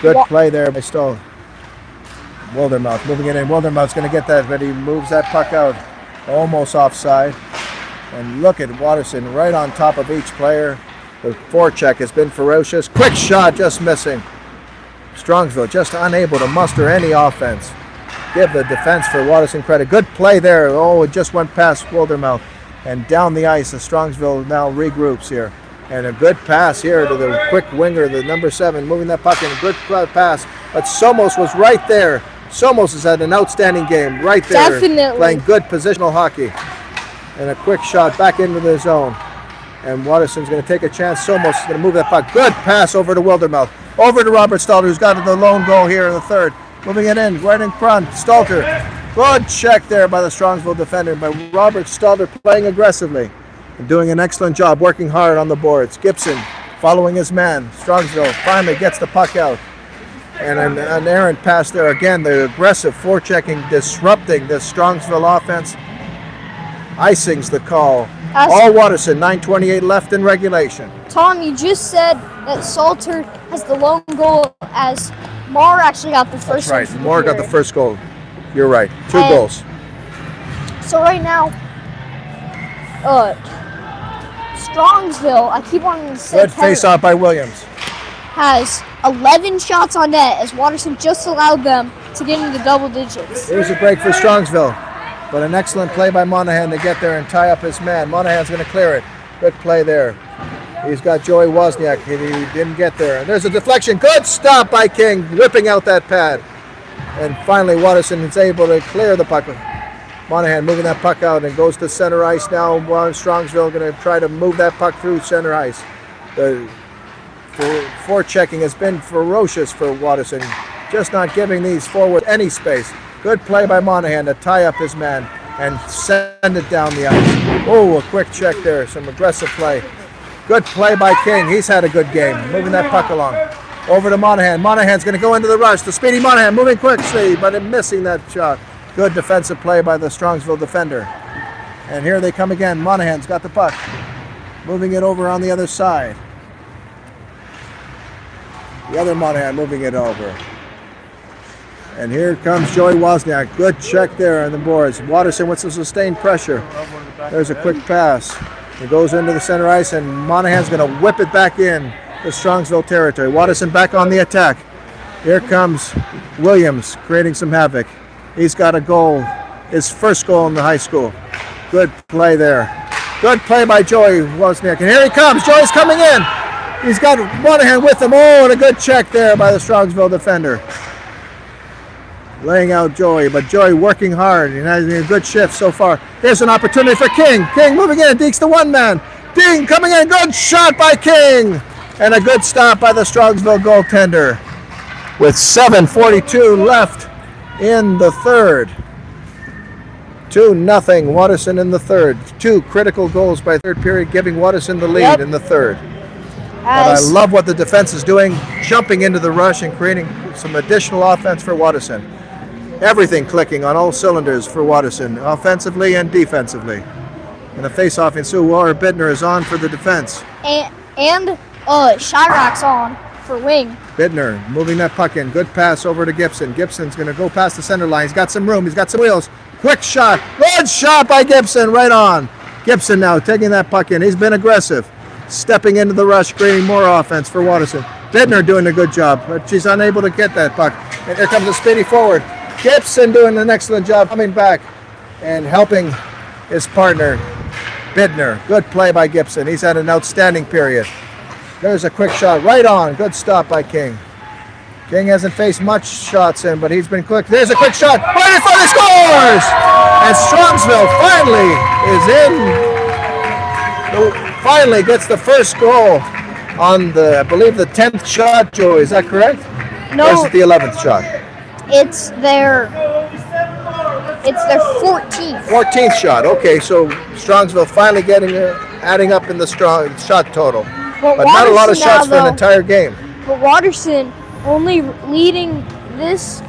Good play there by Stoll. Wildermouth moving it in. Wildermouth's going to get that, but he moves that puck out. Almost offside. And look at Watterson right on top of each player. The forecheck has been ferocious. Quick shot, just missing. Strongsville just unable to muster any offense. Give the defense for Watterson credit. Good play there. Oh, it just went past Wildermouth. And down the ice, the Strongsville now regroups here. And a good pass here to the quick winger, the number 7, moving that puck in. A good pass. But Somos was right there. Somos has had an outstanding game right there. Definitely. Playing good positional hockey. And a quick shot back into the zone. And Watterson's going to take a chance. Somos is going to move that puck. Good pass over to Wildermouth. Over to Robert Stalter, who's got the lone goal here in the third. Moving it in, right in front. Stalter. Good check there by the Strongsville defender. By Robert Stalter playing aggressively. And doing an excellent job, working hard on the boards. Gibson following his man. Strongsville finally gets the puck out. And an errant pass there again. The aggressive forechecking, disrupting this Strongsville offense. Icing's the call. All Watterson, 9:28 left in regulation. Tom, you just said that Salter has the lone goal as Marr actually got the first one. That's right. Moore got the first goal. You're right. 2 And goals. So right now, Strongsville, I keep wanting to say Good face-off by Williams. has 11 shots on net as Watterson just allowed them to get into the double digits. Here's a break for Strongsville. But an excellent play by Monahan to get there and tie up his man. Monahan's going to clear it. Good play there. He's got Joey Wozniak. He didn't get there. And there's a deflection. Good stop by King, whipping out that pad. And finally, Watterson is able to clear the puck. Monahan moving that puck out and goes to center ice now. Strongsville going to try to move that puck through center ice. The forechecking has been ferocious for Watterson, just not giving these forward any space. Good play by Monahan to tie up his man and send it down the ice. Oh, a quick check there. Some aggressive play. Good play by King. He's had a good game. Moving that puck along. Over to Monahan. Monahan's going to go into the rush. The speedy Monahan moving quickly, but missing that shot. Good defensive play by the Strongsville defender. And here they come again. Monahan's got the puck. Moving it over on the other side. The other Monahan moving it over. And here comes Joey Wozniak. Good check there on the boards. Watterson with some sustained pressure. There's a quick pass. It goes into the center ice, and Monahan's going to whip it back in to Strongsville territory. Watterson back on the attack. Here comes Williams creating some havoc. He's got a goal. His first goal in the high school. Good play there. Good play by Joey Wozniak. And here he comes. Joey's coming in. He's got Monahan with him. Oh, and a good check there by the Strongsville defender. Laying out Joey, but Joey working hard and having a good shift so far. Here's an opportunity for King. King moving in, Deeks to one man. Dean coming in, good shot by King. And a good stop by the Strongsville goaltender. With 7:42 left in the third. 2-0 Watterson in the third. 2 critical goals by third period, giving Watterson the lead in the third. But I love what the defense is doing, jumping into the rush and creating some additional offense for Watterson. Everything clicking on all cylinders for Watterson, offensively and defensively. And the face-off ensue. Laura Bittner is on for the defense. And Chirac on for wing. Bittner moving that puck in. Good pass over to Gibson. Gibson's going to go past the center line. He's got some room. He's got some wheels. Quick shot. Good shot by Gibson. Right on. Gibson now taking that puck in. He's been aggressive. Stepping into the rush, creating more offense for Watterson. Bittner doing a good job, but she's unable to get that puck. And here comes a speedy forward. Gibson doing an excellent job coming back and helping his partner, Bittner. Good play by Gibson. He's had an outstanding period. There's a quick shot right on. Good stop by King. King hasn't faced much shots in, but he's been quick. There's a quick shot. Right in front, he scores! And Strongsville finally is in. Finally gets the first goal on the, I believe, the 10th shot, Joey. Is that correct? No. Or is it the 11th shot? It's their 14th. 14th shot. Okay, so Strongsville finally adding up in the strong shot total. But not a lot of shots for an entire game. But Watterson only leading this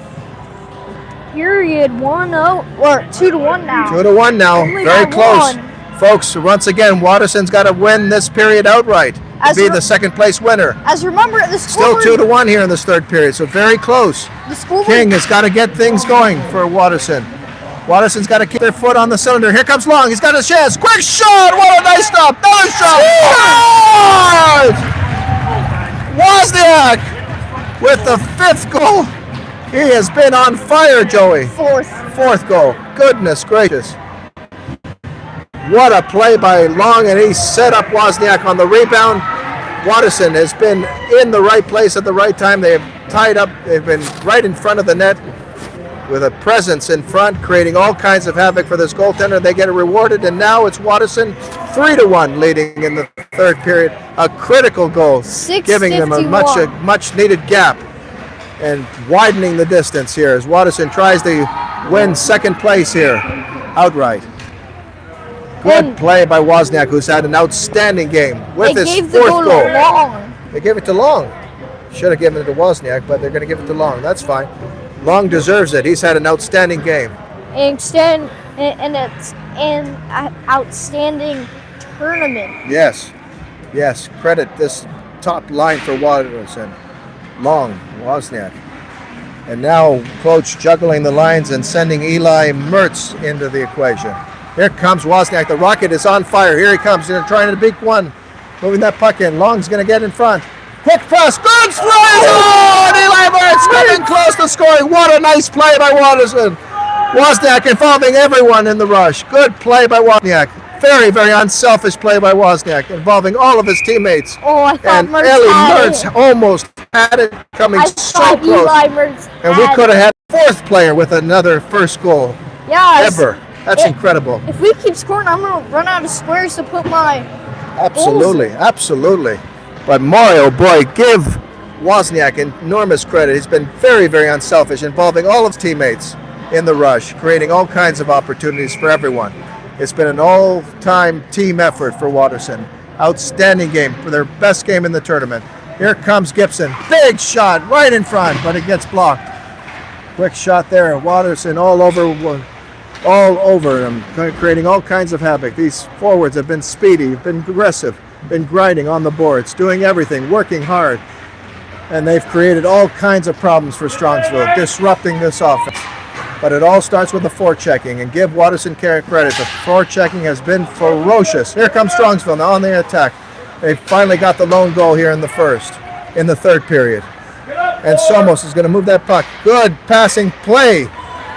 period 1-0 or 2-1 now. 2-1 now. Only Very by close. one. Folks, once again, Watterson's got to win this period outright to be the second place winner. As remember, the Still scoreboard, 2-1 here in this third period, so very close. the scoreboard, King has got to get things going for Watterson. Watterson's got to keep their foot on the cylinder. Here comes Long. He's got a chance. Quick shot. What a nice stop. Another shot. Wozniak with the 5th goal. He has been on fire, Joey. Fourth goal. Goodness gracious. What a play by Long, and he set up Wozniak on the rebound. Watterson has been in the right place at the right time. They have tied up. They've been right in front of the net with a presence in front, creating all kinds of havoc for this goaltender. They get it rewarded, and now it's Watterson 3-1 leading in the third period. A critical goal, giving them a much needed gap and widening the distance here as Watterson tries to win second place here outright. Good play by Wozniak, who's had an outstanding game with his 4th goal. They gave it to Long. Should have given it to Wozniak, but they're going to give it to Long. That's fine. Long deserves it. He's had an outstanding game. And it's an outstanding tournament. Yes. Credit this top line for Watterson. Long, Wozniak. And now Coach juggling the lines and sending Eli Mertz into the equation. Here comes Wozniak. The Rocket is on fire. Here he comes. They're trying to beat one. Moving that puck in. Long's going to get in front. Quick press. Good slide. Oh, and Eli Mertz getting close to scoring. What a nice play by Watterson. Wozniak involving everyone in the rush. Good play by Wozniak. Very, very unselfish play by Wozniak, involving all of his teammates. Oh, I thought and Mertz almost had it coming so close. Eli Mertz and we could have had a 4th player with another first goal ever. That's incredible. If we keep scoring, I'm going to run out of squares to put my Absolutely. But Mario, boy, give Wozniak enormous credit. He's been very, very unselfish, involving all of his teammates in the rush, creating all kinds of opportunities for everyone. It's been an all-time team effort for Watterson. Outstanding game, for their best game in the tournament. Here comes Gibson. Big shot right in front, but it gets blocked. Quick shot there. Watterson all over him, creating all kinds of havoc. These forwards have been speedy, been aggressive, been grinding on the boards, doing everything, working hard. And they've created all kinds of problems for Strongsville, disrupting this offense. But it all starts with the forechecking, and give Watterson credit. The forechecking has been ferocious. Here comes Strongsville now on the attack. They finally got the lone goal here in the third period. And Somos is going to move that puck. Good passing play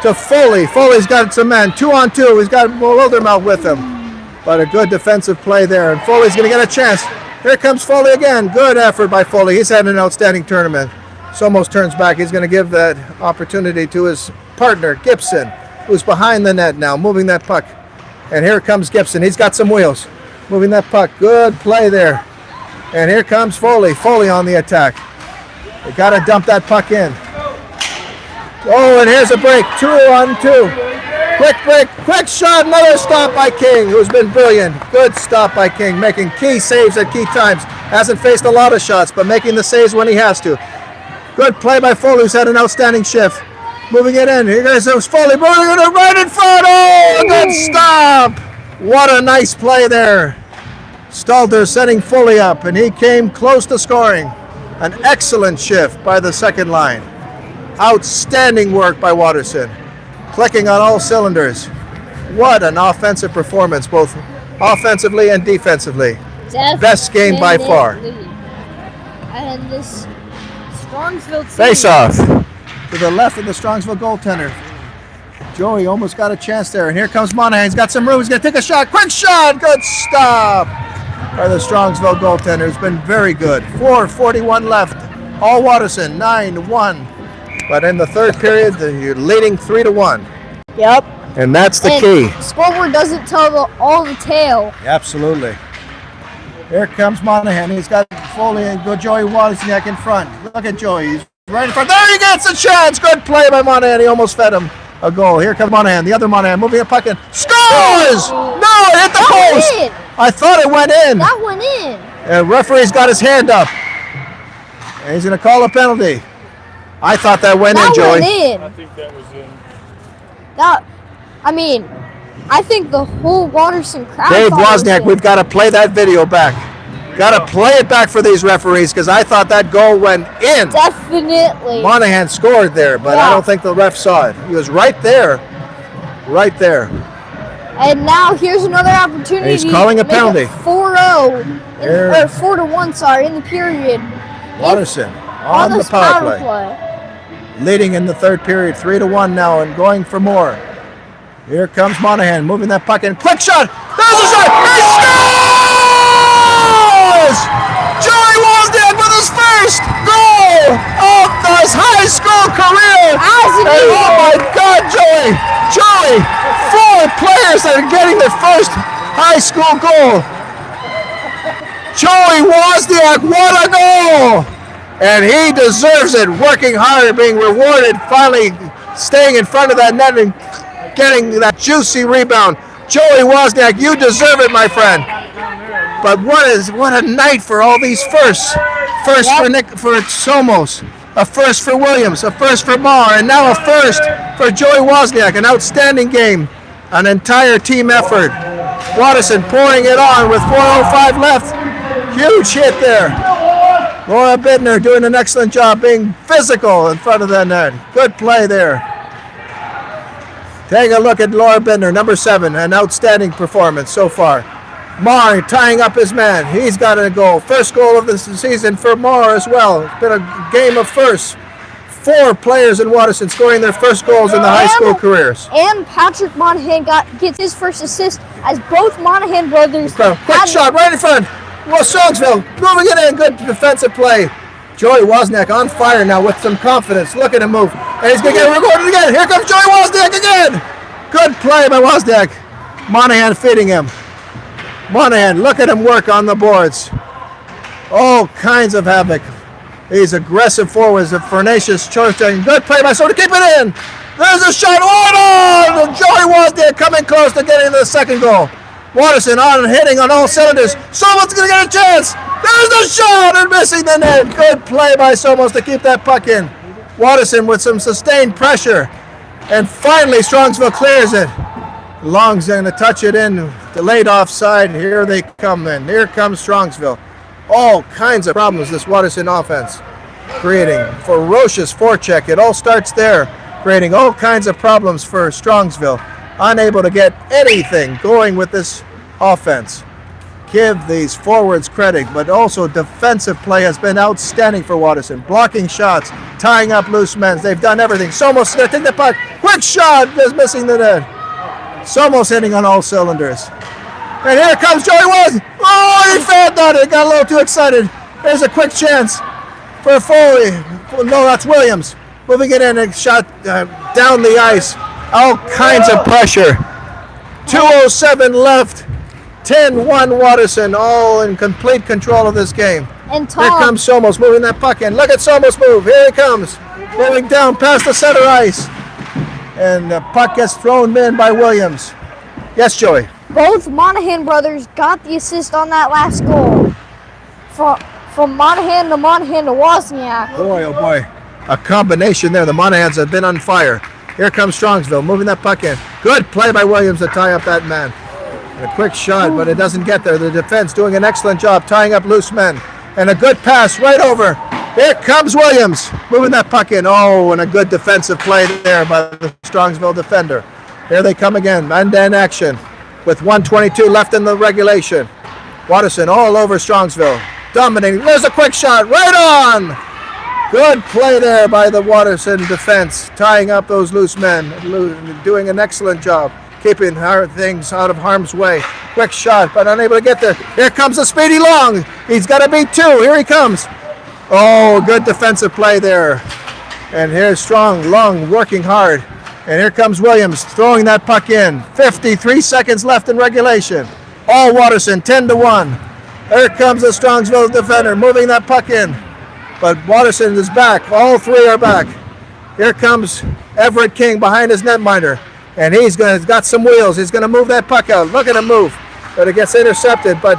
to Foley. Foley's got some men, 2-on-2. He's got Wildermouth with him. But a good defensive play there, and Foley's going to get a chance. Here comes Foley again. Good effort by Foley. He's had an outstanding tournament. Somos turns back. He's going to give that opportunity to his partner, Gibson, who's behind the net now, moving that puck. And here comes Gibson. He's got some wheels. Moving that puck. Good play there. And here comes Foley. Foley on the attack. They got to dump that puck in. Oh, and here's a break. 2-on-2. Quick break. Quick shot. Another stop by King, who's been brilliant. Good stop by King, making key saves at key times. Hasn't faced a lot of shots, but making the saves when he has to. Good play by Foley, who's had an outstanding shift. Moving it in. Here goes Foley. Moving it right in front. Oh, good stop. What a nice play there. Stalter setting Foley up, and he came close to scoring. An excellent shift by the second line. Outstanding work by Watterson. Clicking on all cylinders. What an offensive performance, both offensively and defensively. Best game by far. And this Strongsville team. Face off to the left of the Strongsville goaltender. Joey almost got a chance there, and here comes Monahan. He's got some room. He's going to take a shot. Quick shot. Good stop by the Strongsville goaltender. It's been very good. 4:41 left All Watterson, 9-1. But in the third period, you're leading 3-1. Yep. And that's the And key. scoreboard doesn't tell all the tale. Absolutely. Here comes Monahan. He's got Foley and Joey Wozniak in front. Look at Joey. He's right in front. There he gets a chance. Good play by Monahan. He almost fed him a goal. Here comes Monahan. The other Monahan moving a puck in. Scores! No, it hit the post. Went in. I thought it went in. That went in. And referee's got his hand up. And he's going to call a penalty. I thought that went in, Joey. Went in. I think that was in. I think the whole Watterson crowd. Dave thought it was Wozniak, in. we've got to play that video back. Got to play it back for these referees because I thought that goal went in. Definitely. Monahan scored there, but I Yeah. don't think the ref saw it. He was right there. Right there. And now here's another opportunity. He's calling a to make penalty. it 4-0. Here. Or 4-1, sorry, in the period. Watterson on the this power play. Leading in the third period, 3-1 now and going for more. Here comes Monahan moving that puck in. Quick shot! There's a shot! He scores! Joey Wozniak with his first goal of his high school career! As an And Eagle. oh my God, Joey! Joey! 4 players that are getting their first high school goal. Joey Wozniak, what a goal! And he deserves it, working hard, being rewarded, finally staying in front of that net and getting that juicy rebound. Joey Wozniak, you deserve it, my friend. But what a night for all these firsts. First for Somos, a first for Williams, a first for Maher, and now a first for Joey Wozniak. An outstanding game, an entire team effort. Watterson pouring it on with 4:05 left. Huge hit there. Laura Bidner doing an excellent job being physical in front of that net. Good play there. Take a look at Laura Bidner, number 7, an outstanding performance so far. Maher tying up his man. He's got a goal. First goal of the season for Maher as well. It's been a game of firsts. 4 players in Watterson scoring their first goals in the high school careers. And Patrick Monahan gets his first assist as both Monahan brothers. Quick had- shot right in front. Well, Strongsville moving it in. Good defensive play. Joey Wozniak on fire now with some confidence. Look at him move. And he's going to get recorded again. Here comes Joey Wozniak again. Good play by Wozniak. Monahan feeding him. Monahan, look at him work on the boards. All kinds of havoc. These aggressive forwards of Fernatius Chorchang. Good play by Soda. Keep it in. There's a shot. Oh, no! Joey Wozniak coming close to getting the second goal. Watterson on and hitting on all cylinders. Someone's going to get a chance. There's the shot and missing the net. Good play by Somos to keep that puck in. Watterson with some sustained pressure. And finally, Strongsville clears it. Long's going to touch it in. Delayed offside. Here they come in. Here comes Strongsville. All kinds of problems this Watterson offense creating. Ferocious forecheck. It all starts there. Creating all kinds of problems for Strongsville. Unable to get anything going with this offense. Give these forwards credit, but also defensive play has been outstanding for Watterson. Blocking shots, tying up loose men. They've done everything. Somos going to take the puck. Quick shot, just missing the net. Somos hitting on all cylinders. And here comes Joey Woods. Oh, he failed on it. Got a little too excited. There's a quick chance for Foley. No, that's Williams. Moving it in and shot down the ice. All kinds of pressure. 2:07 left. 10-1 Watterson, all in complete control of this game. And Here Tom, comes Somos moving that puck in. Look at Somos move. Here he comes. Moving down past the center ice. And the puck gets thrown in by Williams. Yes, Joey. both Monahan brothers got the assist on that last goal. From Monahan to Wozniak. Boy, oh boy. A combination there. The Monahans have been on fire. Here comes Strongsville moving that puck in. Good play by Williams to tie up that man. A quick shot, but it doesn't get there. The defense doing an excellent job tying up loose men. And a good pass right over. Here comes Williams moving that puck in. Oh, and a good defensive play there by the Strongsville defender. Here they come again. Man-to-man action with 1:22 left in the regulation. Watterson all over Strongsville. Dominating. There's a quick shot right on. Good play there by the Watterson defense, tying up those loose men, doing an excellent job, keeping things out of harm's way. Quick shot, but unable to get there. Here comes the speedy Long. He's got to beat two. Here he comes. Oh, good defensive play there. And here's Strong, Lung working hard. And here comes Williams throwing that puck in. 53 seconds left in regulation. All Watterson, 10-1. Here comes the Strongsville defender moving that puck in. But Watterson is back. All three are back. Here comes Everett King behind his netminder. And he's got some wheels. He's going to move that puck out. Look at him move. But it gets intercepted. But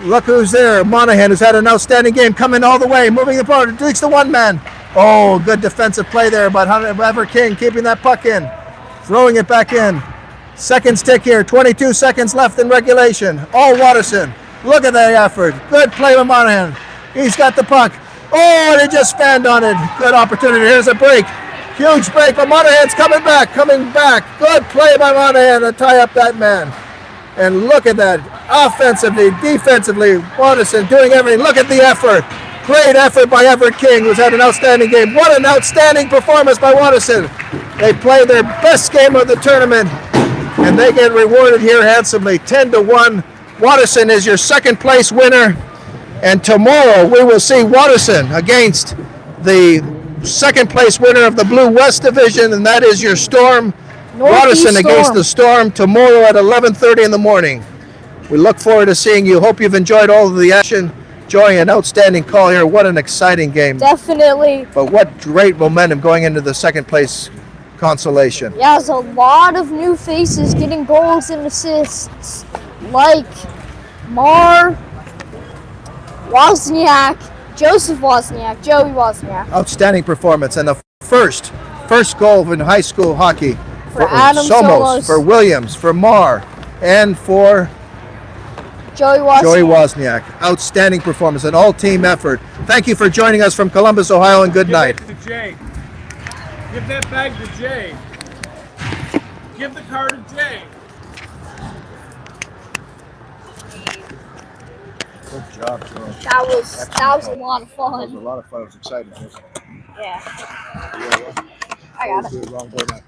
look who's there. Monahan, who's had an outstanding game, coming all the way, moving the puck, reach the one man. Oh, good defensive play there, but Everett King keeping that puck in, throwing it back in. Second stick here, 22 seconds left in regulation. All Watterson. Look at that effort. Good play by Monahan. He's got the puck. Oh, and he just fanned on it. Good opportunity. Here's a break. Huge break, but Monahan's coming back. Good play by Monahan to tie up that man. And look at that. Offensively, defensively, Watterson doing everything. Look at the effort. Great effort by Everett King, who's had an outstanding game. What an outstanding performance by Watterson. They played their best game of the tournament, and they get rewarded here handsomely. 10-1. Watterson is your second place winner. And tomorrow we will see Watterson against the second place winner of the Blue West Division, and that is your Storm. Watterson against the Storm tomorrow at 11:30 in the morning. We look forward to seeing you. Hope you've enjoyed all of the action. Enjoying an outstanding call here. What an exciting game. Definitely. But what great momentum going into the second place consolation. Yeah, there's a lot of new faces getting goals and assists, like Mar, Wozniak, Joseph Wozniak, Joey Wozniak. Outstanding performance. And the first goal in high school hockey For Adam Somos, for Williams, for Marr, and for Joey Wozniak. Outstanding performance, an all-team effort. Thank you for joining us from Columbus, Ohio, and good night. Give it to Jay. Give that bag to Jay. Give the car to Jay. Good job, Joe. That was a lot of fun. That was a lot of fun. It was exciting. Yeah. I got it. Wrong way now.